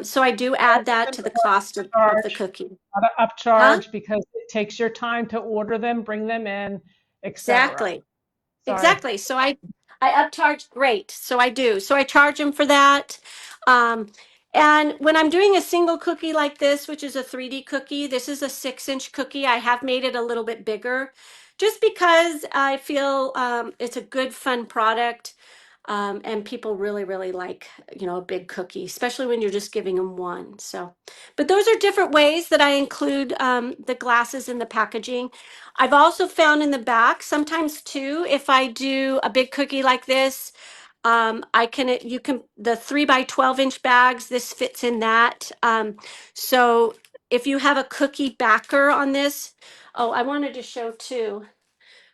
So I do add that to the cost of the Charge, cookie. not an Huh? upcharge because it takes your time to order them, bring them in, etc. Exactly. Sorry. Exactly. So I upcharge. Great. So I do. So I charge them for that. Um, and when I'm doing a single cookie like this, which is a 3D cookie, this is a 6-inch cookie. I have made it a little bit bigger just because I feel it's a good, fun product. And people really, really like, a big cookie, especially when you're just giving them one. So, but those are different ways that I include the glasses in the packaging. I've also found in the back sometimes too, if I do a big cookie like this, you can, the 3 by 12 inch bags, this fits in that. So if you have a cookie backer on this, oh, I wanted to show too,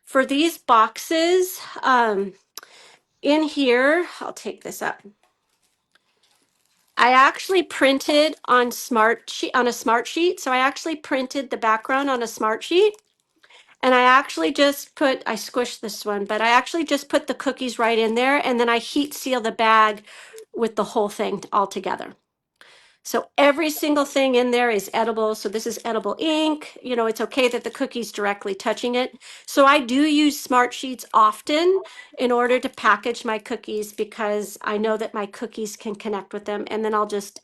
for these boxes, in here, I'll take this up. I actually printed on a smart sheet. So I actually printed the background on a smart sheet. And I squished this one, but I actually just put the cookies right in there and then I heat seal the bag with the whole thing all together. So every single thing in there is edible. So this is edible ink. It's okay that the cookie's directly touching it. So I do use smart sheets often in order to package my cookies because I know that my cookies can connect with them. And then I'll just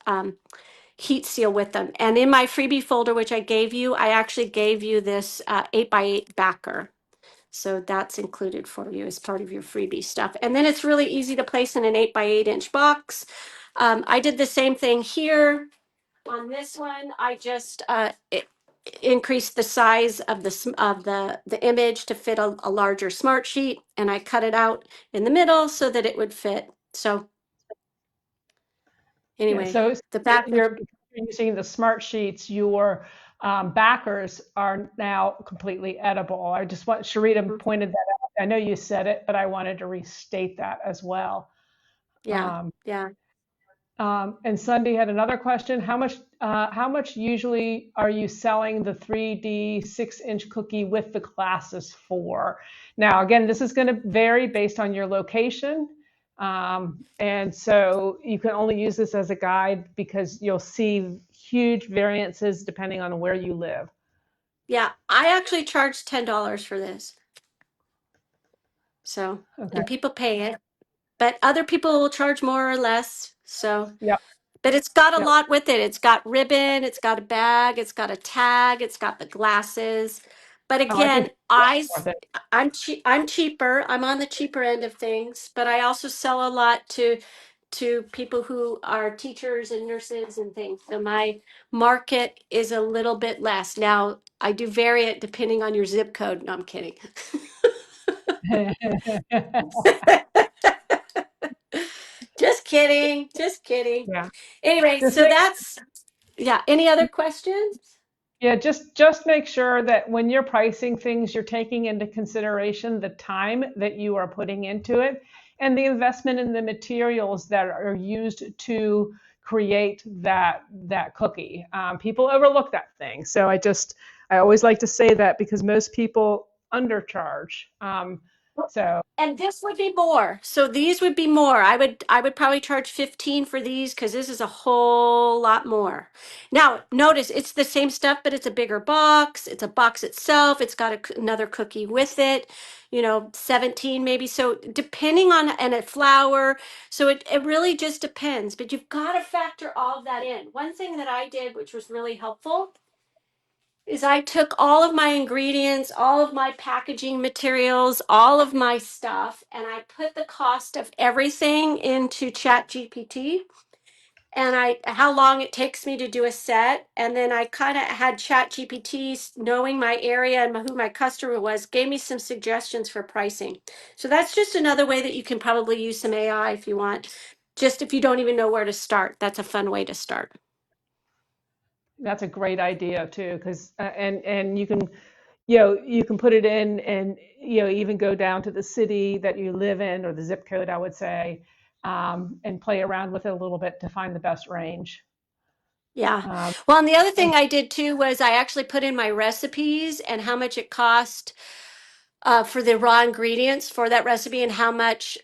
heat seal with them. And in my freebie folder, which I gave you, I actually gave you this 8x8 backer. So that's included for you as part of your freebie stuff. And then it's really easy to place in an 8 by 8 inch box. I did the same thing here on this one. I just increased the size of the image to fit a larger smart sheet, and I cut it out in the middle so that it would fit. So Yeah, anyway, so the back. you're using the smart sheets, your backers are now completely edible. I just want, Sharita pointed that out. I know you said it, but I wanted to restate that as well. Yeah, Um, yeah. and Sunday had another question. How much usually are you selling the 3D 6-inch cookie with the glasses for? Now, again, this is going to vary based on your location. And so you can only use this as a guide because you'll see huge variances depending on where you live. Yeah, I actually charged $10 for this. So, Okay. and people pay it, but other people will charge more or less. So, Yep. but it's got a Yep. lot with it. It's got ribbon, it's got a bag, it's got a tag, it's got the glasses. But Oh, I again, think it's worth it. I'm cheaper. I'm on the cheaper end of things, but I also sell a lot to people who are teachers and nurses and things. So my market is a little bit less. Now, I do vary it depending on your zip code. No, I'm kidding. Just kidding. Just kidding. Yeah. Anyway, Just so make that's, yeah. Any other questions? Yeah, just make sure that when you're pricing things, you're taking into consideration the time that you are putting into it and the investment in the materials that are used to create that cookie. People overlook that thing. So I always like to say that because most people undercharge. So And this would be more. So these would be more. I would probably charge 15 for these because this is a whole lot more. Now, notice it's the same stuff, but it's a bigger box. It's a box itself. It's got another cookie with it, 17 maybe. So depending on, and a flower. So it really just depends, but you've got to factor all of that in. One thing that I did, which was really helpful, is I took all of my ingredients, all of my packaging materials, all of my stuff, and I put the cost of everything into Chat GPT and how long it takes me to do a set. And then I kind of had Chat GPT, knowing my area and who my customer was, gave me some suggestions for pricing. So that's just another way that you can probably use some AI if you want. Just if you don't even know where to start, that's a fun way to start. that's a great idea too, because and you can you can put it in and even go down to the city that you live in or the zip code, I would say, and play around with it a little bit to find the best range. Yeah. Um, Well, and the other and thing I did too was I actually put in my recipes and how much it cost for the raw ingredients for that recipe and how much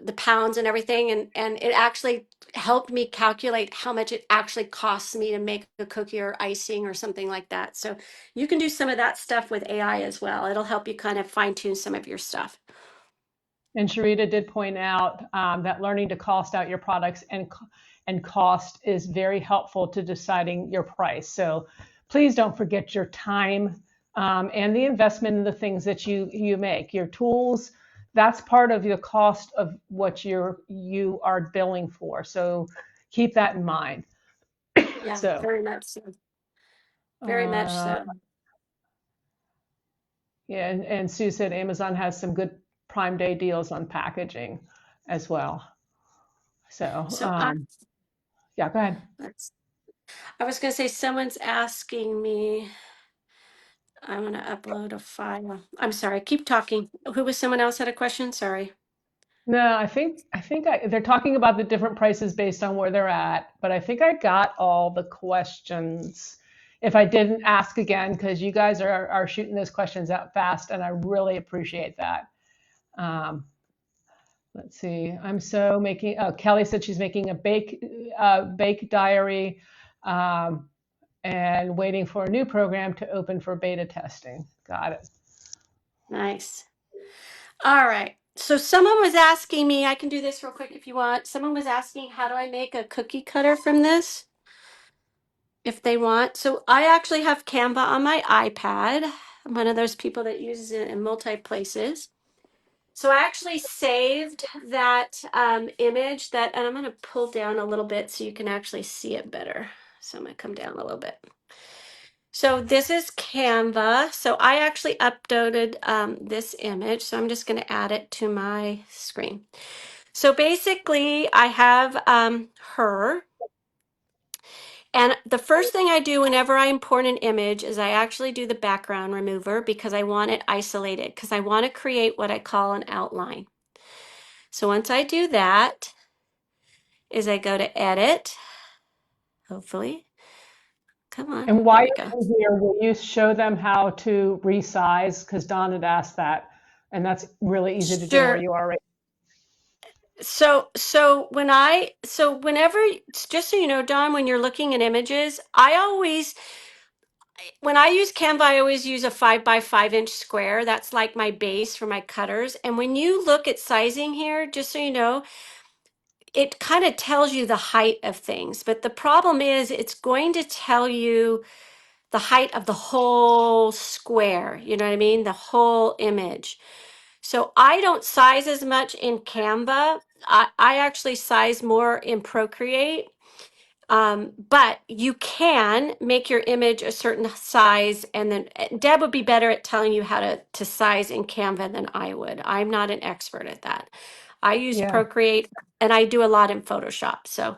the pounds and everything. And it actually helped me calculate how much it actually costs me to make a cookie or icing or something like that. So you can do some of that stuff with AI as well. It'll help you kind of fine tune some of your stuff. And Sharita did point out that learning to cost out your products and cost is very helpful to deciding your price. So please don't forget your time and the investment in the things that you make. Your tools, that's part of the cost of what you are billing for. So keep that in mind. Yeah, So very much so. Very much uh, so. yeah, and Sue said Amazon has some good Prime Day deals on packaging as well. So So I, yeah, go ahead. let's, I was going to say, someone's asking me. I'm going to upload a file. I'm sorry, keep talking. Who was someone else had a question? Sorry. No, they're talking about the different prices based on where they're at, but I think I got all the questions. If I didn't, ask again because you guys are shooting those questions out fast, and I really appreciate that. Um, let's see. I'm so making. Oh, Kelly said she's making a bake diary, um, and waiting for a new program to open for beta testing. Got it. Nice. All right. So someone was asking me, I can do this real quick if you want. Someone was asking, how do I make a cookie cutter from this? If they want. So I actually have Canva on my iPad. I'm one of those people that uses it in multi places. So I actually saved that image and I'm going to pull down a little bit so you can actually see it better. So I'm going to come down a little bit. So this is Canva. So I actually uploaded this image. So I'm just going to add it to my screen. So basically I have her. And the first thing I do whenever I import an image is I actually do the background remover because I want it isolated because I want to create what I call an outline. So once I do that, is I go to edit, hopefully. Come on, And there while we go. you're here, will you show them how to resize? Because Don had asked that, and that's really easy to do where Sure. you are right. Whenever, just so you know, Don, when you're looking at images, when I use Canva, I always use a 5 by 5 inch square. That's like my base for my cutters. And when you look at sizing here, just so you know, it kind of tells you the height of things. But the problem is it's going to tell you the height of the whole square. You know what I mean? The whole image. So I don't size as much in Canva. I actually size more in Procreate. But you can make your image a certain size, and then Deb would be better at telling you how to size in Canva than I would. I'm not an expert at that. I use Yeah. Procreate and I do a lot in Photoshop. So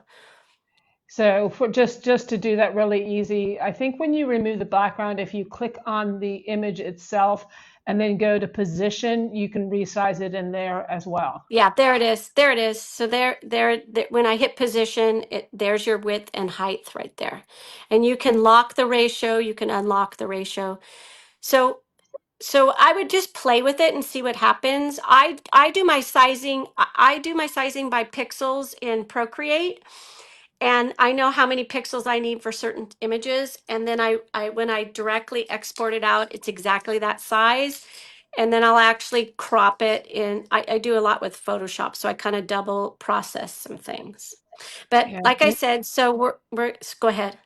So for just to do that really easy, I think when you remove the background, if you click on the image itself and then go to position, you can resize it in there as well. yeah, there it is. There it is. So when I hit position, there's your width and height right there. And you can lock the ratio, you can unlock the ratio. So So I would just play with it and see what happens. I do my sizing. I do my sizing by pixels in Procreate, and I know how many pixels I need for certain images. And then I when I directly export it out, it's exactly that size. And then I'll actually crop it in. I do a lot with Photoshop, so I kind of double process some things. But Yeah. like I said, so we're go ahead.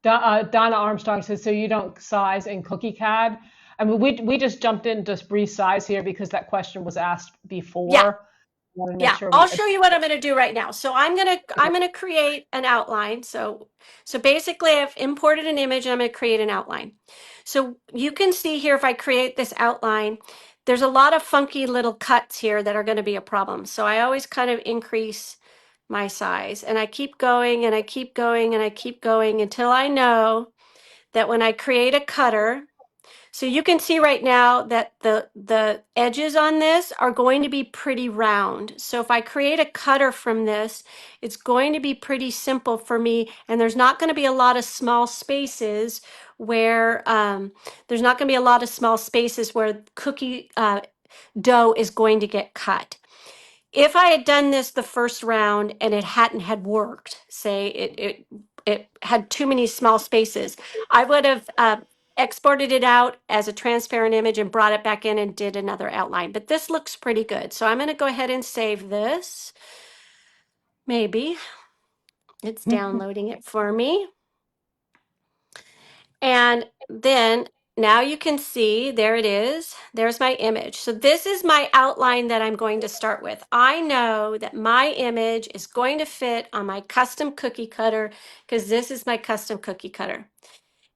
Donna Armstrong says, so you don't size in Cookie CAD? I mean, we just jumped in to resize here because that question was asked Yeah. before. I want to make Yeah, sure I'll we. show you what I'm going to do right now. So I'm going to create an outline. So basically I've imported an image and I'm going to create an outline. So you can see here if I create this outline, there's a lot of funky little cuts here that are going to be a problem. So I always kind of increase my size and I keep going and I keep going and I keep going until I know that when I create a cutter, so you can see right now that the edges on this are going to be pretty round. So if I create a cutter from this, it's going to be pretty simple for me. And there's not going to be a lot of small spaces where cookie dough is going to get cut. If I had done this the first round and it hadn't had worked, say it had too many small spaces, I would have exported it out as a transparent image and brought it back in and did another outline. But this looks pretty good. So I'm going to go ahead and save this. Maybe it's downloading it for me. And then now you can see, there it is. There's my image. So this is my outline that I'm going to start with. I know that my image is going to fit on my custom cookie cutter because this is my custom cookie cutter.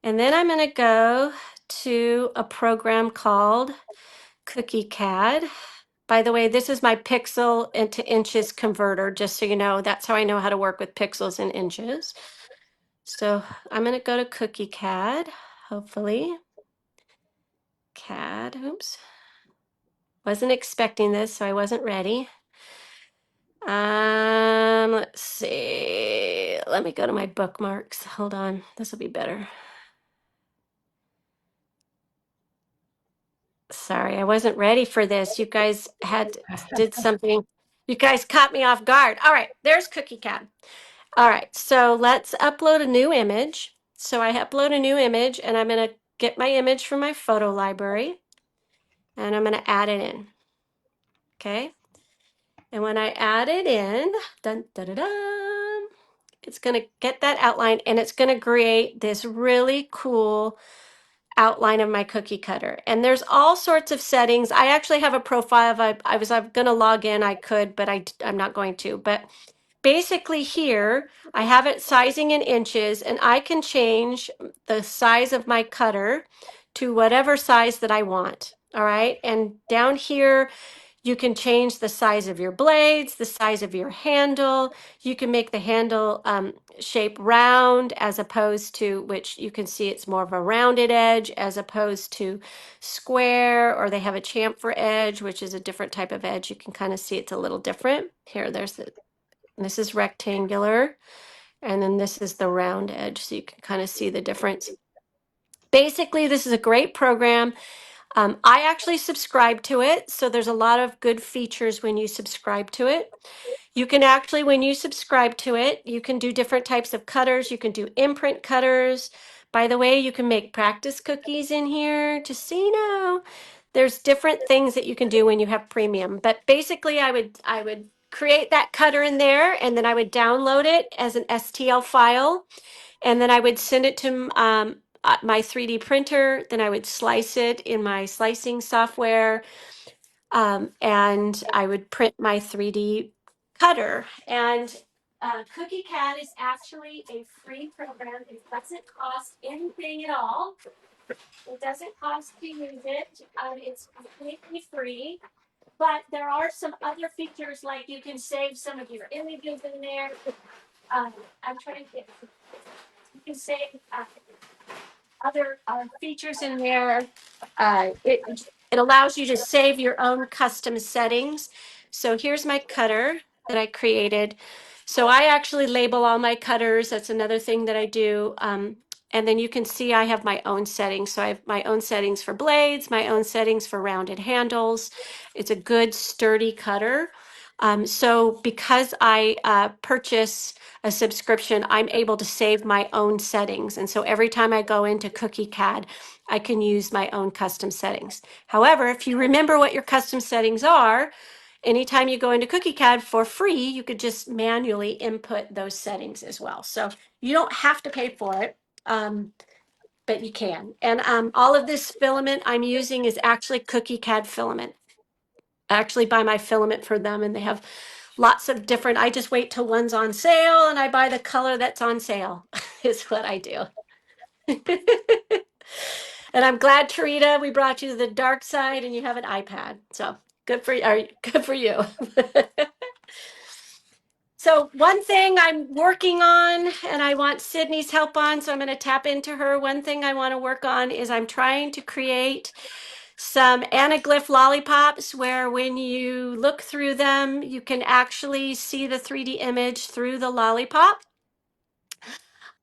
And then I'm going to go to a program called Cookie CAD. By the way, this is my pixel into inches converter, just so you know. That's how I know how to work with pixels and inches. So I'm going to go to Cookie CAD, hopefully. CAD, oops. Wasn't expecting this, so I wasn't ready. Let's see. Let me go to my bookmarks. Hold on. This will be better. Sorry, I wasn't ready for this. You guys did something. You guys caught me off guard. All right, there's Cookie CAD. All right, so let's upload a new image. So I upload a new image and I'm going to get my image from my photo library and I'm going to add it in. Okay. And when I add it in, dun, dun, dun, dun, it's going to get that outline and it's going to create this really cool outline of my cookie cutter. And there's all sorts of settings. I actually have a profile. I'm going to log in. I could, but I'm not going to. But basically here, I have it sizing in inches and I can change the size of my cutter to whatever size that I want. All right. And down here, you can change the size of your blades, the size of your handle. You can make the handle shape round as opposed to, which you can see it's more of a rounded edge as opposed to square, or they have a chamfer edge, which is a different type of edge. You can kind of see it's a little different. Here, this is rectangular, and then this is the round edge. So you can kind of see the difference. Basically, this is a great program. I actually subscribe to it, so there's a lot of good features when you subscribe to it. You can actually, when you subscribe to it, you can do different types of cutters. You can do imprint cutters. By the way, you can make practice cookies in here, just so you know. There's different things that you can do when you have premium. But basically, I would create that cutter in there, and then I would download it as an STL file, and then I would send it to my 3D printer. Then I would slice it in my slicing software, and I would print my 3D cutter. And Cookie CAD is actually a free program. It doesn't cost anything at all. It doesn't cost to use it. It's completely free. But there are some other features, like you can save some of your images in there. I'm trying to get, you can save other features in there. It allows you to save your own custom settings. So here's my cutter that I created. So I actually label all my cutters. That's another thing that I do. And then you can see I have my own settings. So I have my own settings for blades, my own settings for rounded handles. It's a good sturdy cutter. So because I purchase a subscription, I'm able to save my own settings. And so every time I go into Cookie CAD, I can use my own custom settings. However, if you remember what your custom settings are, anytime you go into Cookie CAD for free, you could just manually input those settings as well. So you don't have to pay for it, but you can. And all of this filament I'm using is actually Cookie CAD filament. I actually buy my filament for them, and they have lots of different. I just wait till one's on sale and I buy the color that's on sale, is what I do. And I'm glad, Tarita, we brought you to the dark side and you have an iPad. So good for you. Good for you. So one thing I'm working on and I want Sydney's help on, so I'm going to tap into her. One thing I want to work on is I'm trying to create some anaglyph lollipops where when you look through them, you can actually see the 3D image through the lollipop.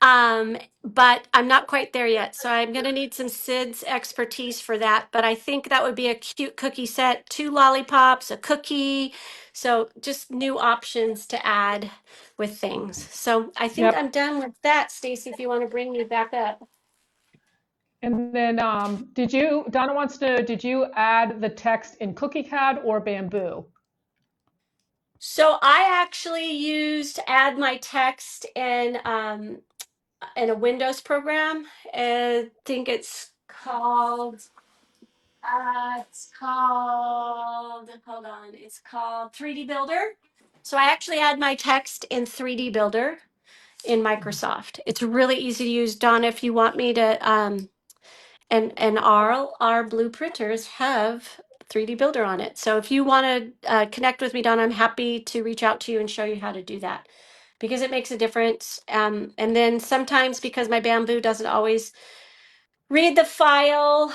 But I'm not quite there yet. So I'm going to need some Sid's expertise for that. But I think that would be a cute cookie set, 2 lollipops, a cookie. So just new options to add with things. So I think Yep. I'm done with that, Stacy, if you want to bring me back up. And then Donna wants to know, did you add the text in Cookie CAD or Bamboo? So I actually used add my text in a Windows program. I think hold on, it's called 3D Builder. So I actually had my text in 3D Builder in Microsoft. It's really easy to use. Donna, if you want me to, and our blueprinters have 3D Builder on it. So if you want to connect with me, Donna, I'm happy to reach out to you and show you how to do that because it makes a difference. And then sometimes because my Bamboo doesn't always read the file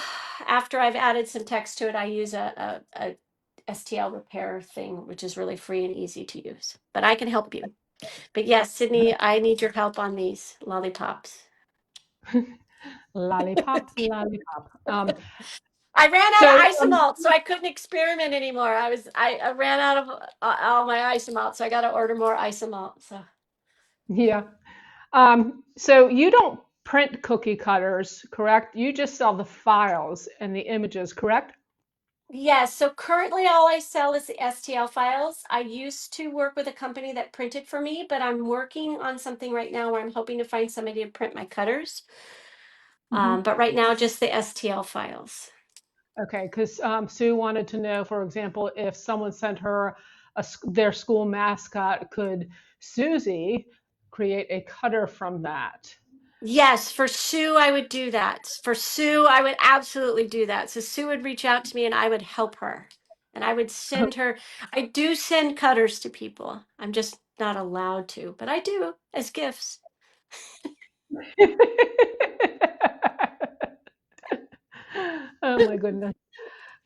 after I've added some text to it, I use a STL repair thing, which is really free and easy to use. But I can help you. But yes, Sydney, I need your help on these lollipops. Lollipop, lollipop. I ran out So of isomalt, so I couldn't experiment anymore. I ran out of all my isomalt, so I got to order more isomalt. So yeah. So you don't print cookie cutters, correct? You just sell the files and the images, correct? yes, so currently all I sell is the STL files. I used to work with a company that printed for me, but I'm working on something right now where I'm hoping to find somebody to print my cutters. Hmm. But right now, just the STL files. Okay, because Sue wanted to know, for example, if someone sent her their school mascot, could Susie create a cutter from that? Yes, for Sue, I would do that. For Sue, I would absolutely do that. So Sue would reach out to me and I would help her. And I would send her, I do send cutters to people. I'm just not allowed to, but I do as gifts. Oh my goodness.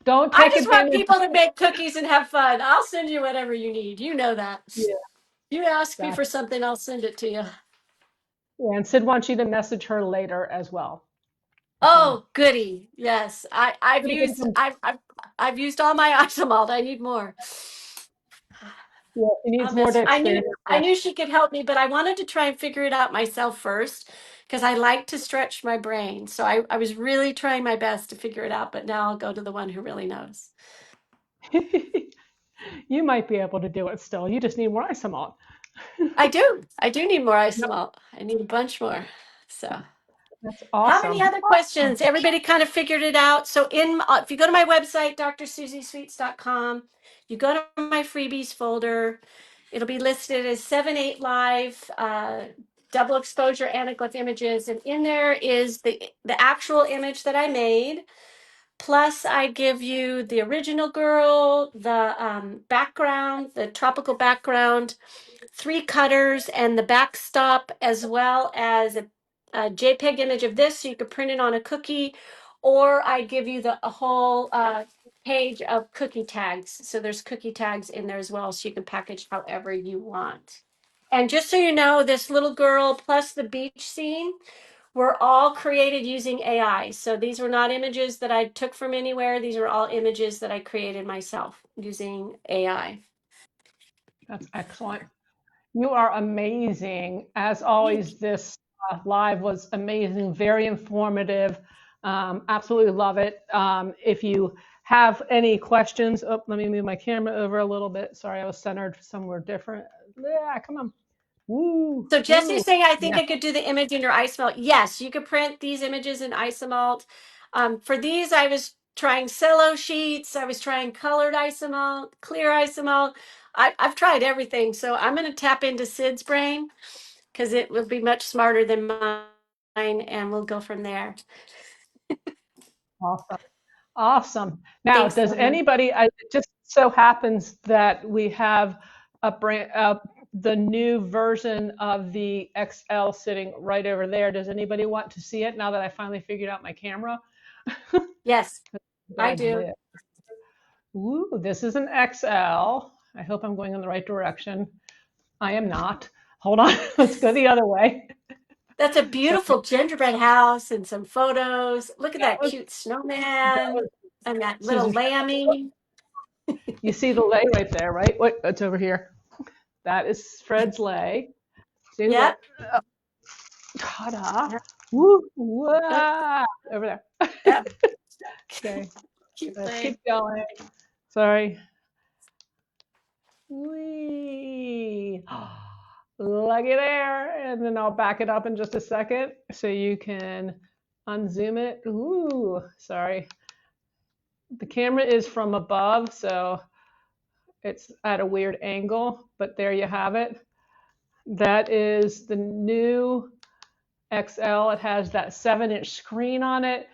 Don't I take just want advantage. people to make cookies and have fun. I'll send you whatever you need. You know that. Yeah, You ask me that. for something, I'll send it to you. Yeah, and Sid wants you to message her later as well. So, Oh, goody. Yes. I've pretty good used one. I've used all my isomalt. I need more. Yeah, she I'll needs more miss to her. experiment I with. knew she could help me, but I wanted to try and figure it out myself first because I like to stretch my brain. So I was really trying my best to figure it out, but now I'll go to the one who really knows. You might be able to do it still. You just need more isomalt. I do. I do need more Yep, isomalt. I need a bunch more. So, that's how many awesome. other questions? Everybody kind of figured it out. So, if you go to my website, drsusiesweets.com, you go to my freebies folder, it'll be listed as 7/8 live, double exposure anaglyph images, and in there is the actual image that I made. Plus, I give you the original girl, the background, the tropical background, 3 cutters, and the backstop, as well as a JPEG image of this, so you could print it on a cookie. Or I give you a whole page of cookie tags. So there's cookie tags in there as well, so you can package however you want. And just so you know, this little girl plus the beach scene were all created using AI. So these were not images that I took from anywhere. These are all images that I created myself using AI. That's excellent. You are amazing. As always, this live was amazing, very informative. Absolutely love it. If you have any questions, oh, let me move my camera over a little bit. Sorry, I was centered somewhere different. Yeah, come on. Woo, So Jesse's woo. saying, I think Yeah, I could do the image in your isomalt. Yes, you could print these images in isomalt. For these, I was trying cello sheets. I was trying colored isomalt, clear isomalt. I've tried everything. So I'm going to tap into Sid's brain because it will be much smarter than mine, and we'll go from there. awesome. Awesome. Now, Thanks, does Summer. anybody, it just so happens that we have a brand, the new version of the XL sitting right over there. Does anybody want to see it now that I finally figured out my camera? Yes, I Grab do. this. Ooh, this is an XL. I hope I'm going in the right direction. I am not. Hold on. Let's go the other way. That's a So beautiful gingerbread house and some photos. Look at that that was, cute that snowman was and that little Susan. lammy. You see the lay right there, right? What? It's over here. That is Fred's lay. See Yep. what? Ta-da! Yep. Woo! Yep. Wah! Over there. Yep. Okay, Cute let's keep thing. going. Sorry. Whee! Looky there, and then I'll back it up in just a second so you can unzoom it. Ooh, sorry. The camera is from above, so it's at a weird angle, but there you have it. That is the new XL. It has that 7-inch screen on it.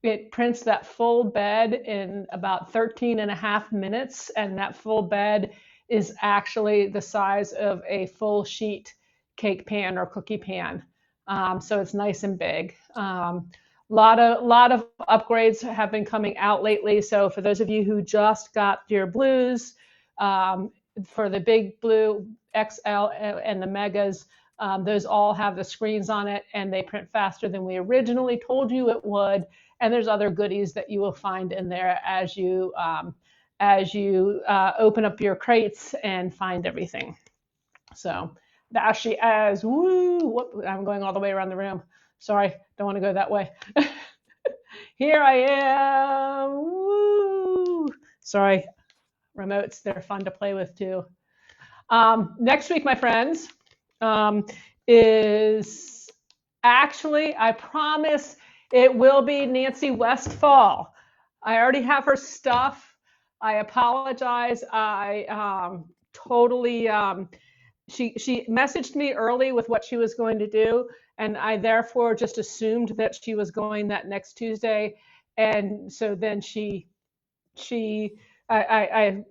It prints that full bed in about 13 and a half minutes, and that full bed is actually the size of a full sheet cake pan or cookie pan. So it's nice and big. Lot of upgrades have been coming out lately. So for those of you who just got your blues, um, for the big blue XL and the megas, those all have the screens on it, and they print faster than we originally told you it would. And there's other goodies that you will find in there as you open up your crates and find everything. So there she is. Woo! Whoop, I'm going all the way around the room. Sorry, don't want to go that way. Here I am. Woo! Sorry, remotes, they're fun to play with too. Next week, my friends, um, is actually, I promise it will be Nancy Westfall. I already have her stuff. I apologize. I totally, she messaged me early with what she was going to do, and I therefore just assumed that she was going that next Tuesday. And so then she I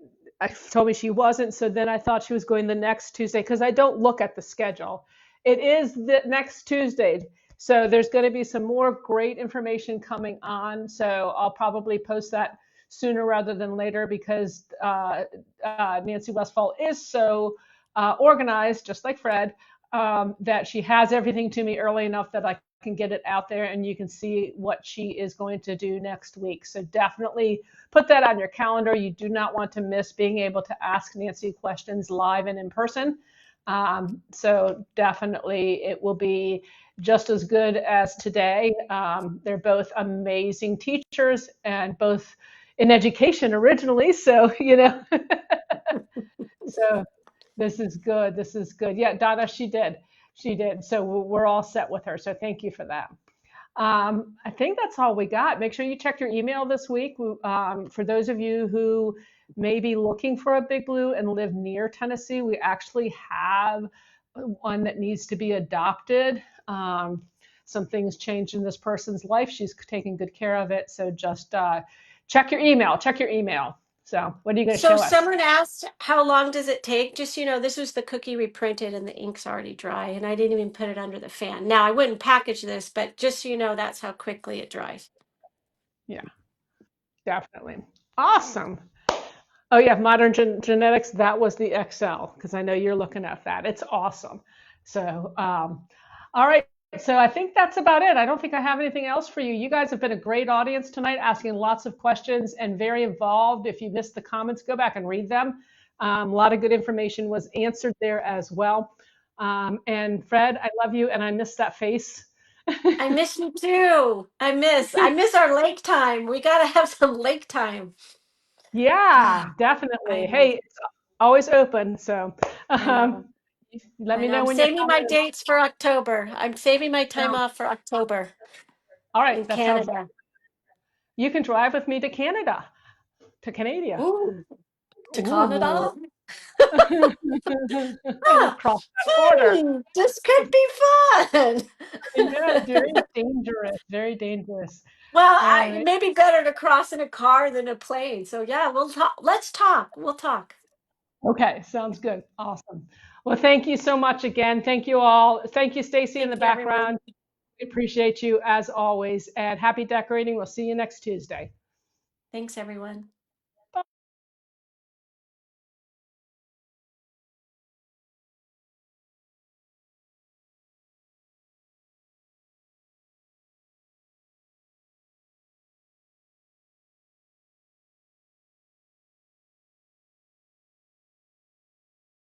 told me she wasn't, so then I thought she was going the next Tuesday because I don't look at the schedule. It is the next Tuesday, so there's going to be some more great information coming on. So I'll probably post that sooner rather than later because Nancy Westfall is so organized, just like Fred, that she has everything to me early enough that I can get it out there and you can see what she is going to do next week. So definitely put that on your calendar. You do not want to miss being able to ask Nancy questions live and in person. So definitely it will be just as good as today. They're both amazing teachers and both in education originally. So, so this is good. This is good. Yeah, Donna, she did. She did. So we're all set with her. So thank you for that. I think that's all we got. Make sure you check your email this week. For those of you who may be looking for a Big Blue and live near Tennessee, we actually have one that needs to be adopted. Some things changed in this person's life. She's taking good care of it. So just check your email. Check your email. So what are you going to So show us? someone asked, how long does it take? Just, this was the cookie reprinted and the ink's already dry, and I didn't even put it under the fan. Now, I wouldn't package this, but just so you know, that's how quickly it dries. Yeah, definitely. Awesome. Oh yeah, modern genetics. That was the XL because I know you're looking at that. It's awesome. So, all right. So I think that's about it. I don't think I have anything else for you. You guys have been a great audience tonight, asking lots of questions and very involved. If you missed the comments, go back and read them. A lot of good information was answered there as well. And Fred, I love you, and I miss that face. I miss you too. I miss our lake time. We gotta have some lake time. Yeah, I definitely. know. Hey, it's always open. So I know. let I me know. know I'm when you're saving my coming. dates for October. I'm saving my time Sounds- off for October All right, in that sounds. Canada. You can drive with me to Canada, to Canada. Ooh, to Ooh. Canada? Ah, Cross that border. this could be fun. Yeah, very dangerous, very dangerous. Well, All it right. may be better to cross in a car than a plane. So yeah, we'll talk. Let's talk. We'll talk. Okay, sounds good. Awesome. Well, thank you so much again. Thank you all. Thank you, Stacy, in Thank the you, everyone. background. Appreciate you as always. And happy decorating. We'll see you next Tuesday. Thanks, everyone.